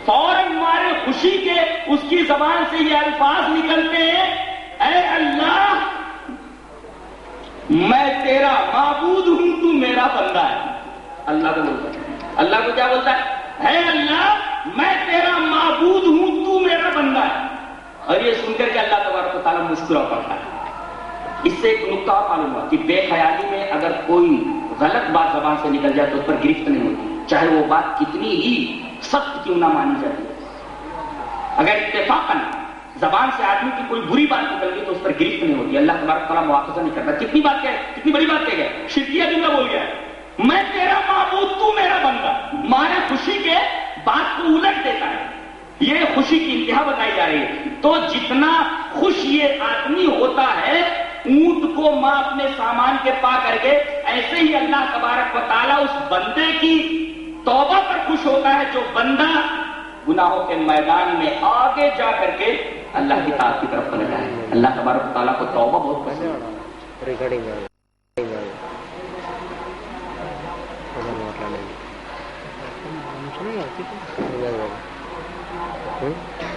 فوراً مارے خوشی کے اس کی زبان سے یہ الفاظ نکلتے ہیں، اے اللہ میں تیرا معبود ہوں، تو میرا بندہ ہے۔ اللہ کو بولتا ہے، اللہ کو کیا بولتا ہے؟ اے اللہ میں تیرا معبود ہوں، تو میرا بندہ ہے۔ اور یہ سن کر کے اللہ تبارک و تعالیٰ مسکرا پڑتا ہے۔ اس سے ایک نکتہ اور معلوم ہوا کہ بے خیالی میں اگر کوئی غلط بات زبان سے نکل جائے تو اس پر گرفت نہیں ہوتی، چاہے وہ بات کتنی ہی سخت کیوں نہ مانی جاتی ہے۔ اگر اتفاقاً زبان سے آدمی کی کوئی بری بات نکل گئی تو اس پر گرفت نہیں ہوتی، اللہ تبارک تعالیٰ مواخذہ نہیں کرتا. کتنی بڑی بات کہہ گیا، شرکیہ جملہ بول گیا، میں تیرا معبود تو میرا بندہ. مانا خوشی کے بات کو الٹ دیتا ہے، یہ خوشی کی انتہا بتائی جا رہی ہے. تو جتنا خوش یہ آدمی ہوتا ہے اونٹ کو ماں اپنے سامان کے پا کر کے، ایسے ہی اللہ تبارک و تعالیٰ اس بندے کی توبہ پر خوش ہوتا ہے جو بندہ گناہوں کے میدان میں آگے جا کر کے اللہ کی طاعت کی طرف پلٹا ہے. اللہ تبارک و تعالیٰ کو توبہ بہت پسند ہے.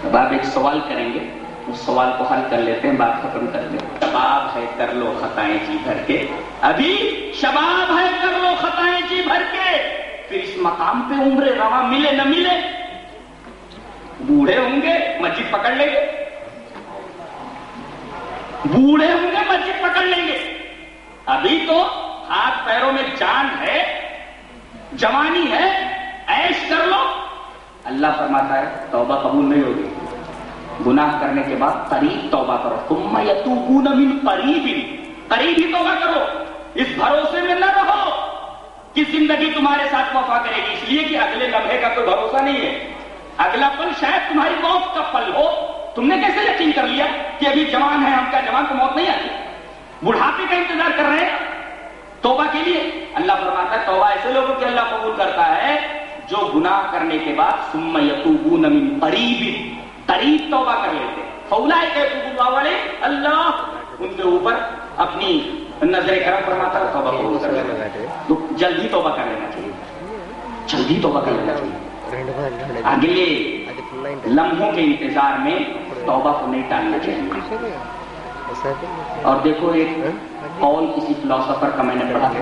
اب آپ ایک سوال کریں گے، اس سوال کو حل کر لیتے ہیں، بات ختم کر دیں. شباب ہے کر لو خطائیں جی بھر کے، ابھی شباب ہے کر لو خطائیں جی بھر کے، پھر اس مقام پہ عمر رواں ملے نہ ملے، بوڑھے ہوں گے مسجد پکڑ لیں گے، بوڑھے ہوں گے مسجد پکڑ لیں گے. ابھی تو ہاتھ پیروں میں جان ہے، جوانی ہے، عیش کر لو. اللہ فرماتا ہے توبہ قبول نہیں ہوگی، گناہ کرنے کے بعد قریب توبہ کرو. ثم یتوبون من قریب، قریب ہی توبہ کرو. اس بھروسے میں نہ رہو کہ زندگی تمہارے ساتھ وفا کرے گی، اس لیے کہ اگلے لمحے کا کوئی بھروسہ نہیں ہے. اگلا پل شاید تمہاری موت کا پل ہو. تم نے کیسے یقین کر لیا کہ ابھی جوان ہے ہم؟ کا جوان کو موت نہیں آتی، بڑھاپے کا انتظار کر رہے ہیں توبہ کے لیے. اللہ فرماتا ہے توبہ ایسے لوگوں کی اللہ قبول کرتا ہے جو گناہ کرنے کے بعد ثم یتوبون من قریب، قریب توبہ کر لیتے. فاولئک یتوب اللہ علیہ، اللہ ان کے اوپر اپنی نظر کرم فرماتا ہے، توبہ قبول کر لیتا ہے. تو جلدی توبہ کر لینا چاہیے، جلدی توبہ کر لینا چاہیے. اگلے لمحوں کے انتظار میں توبہ کو نہیں ٹالنا چاہیے. اور دیکھو ایک قول کسی فلاسفر کا میں نے پڑھا ہے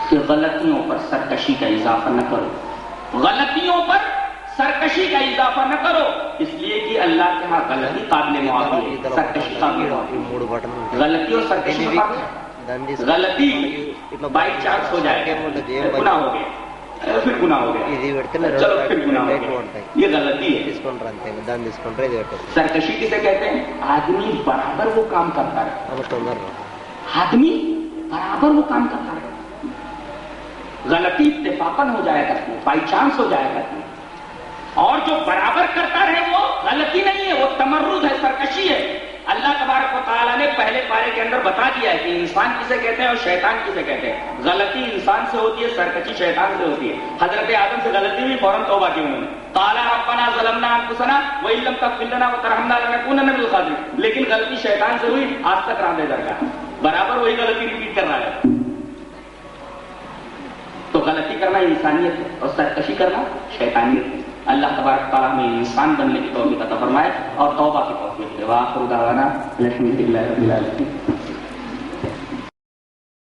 کہ غلطیوں پر سرکشی کا اضافہ نہ کرو، غلطیوں پر سرکشی کا اضافہ نہ کرو، اس لیے کہ اللہ کے ہاں غلطی قابل معافی ہے، سرکشی قابل معافی ہے. غلطی اور سرکشی غلطی بائی چانس ہو جائے گا، گناہ ہو گیا، پھر گناہ ہو گیا، چلو پھر گناہ ہو گیا، یہ غلطی ہے. سرکشی کسے کہتے ہیں؟ آدمی برابر وہ کام کرتا ہے، آدمی برابر وہ کام کرتا ہے. غلطی اتفاقاً ہو جایا کرتی ہے، بائی چانس ہو جایا کرتی ہے. اور جو برابر کرتا رہے وہ غلطی نہیں ہے، وہ تمرد ہے، سرکشی ہے. اللہ تبارک و تعالیٰ نے پہلے پارے کے اندر بتا دیا ہے کہ انسان کسے کہتے ہیں اور شیطان کسے کہتے ہیں. غلطی انسان سے ہوتی ہے، سرکشی شیطان سے ہوتی ہے. حضرت آدم سے غلطی ہوئی، فوراً توبہ کی انہوں نے. قال ربنا ظلمنا انفسنا وان لم تغفر لنا وترحمنا لنكونن من الخاسرين. لیکن غلطی شیطان سے ہوئی، آج تک راندے درگاہ برابر وہی غلطی ریپیٹ کر رہا ہے. تو غلطی کرنا انسانیت ہے اور سرکشی کرنا شیطانیت ہے. اللہ تبارک تعالیٰ ہمیں انسان بننے کی توفیق عطا فرمائے اور توبہ کی توفیق دے. وآخر دعوانا الحمد للہ رب العالمین.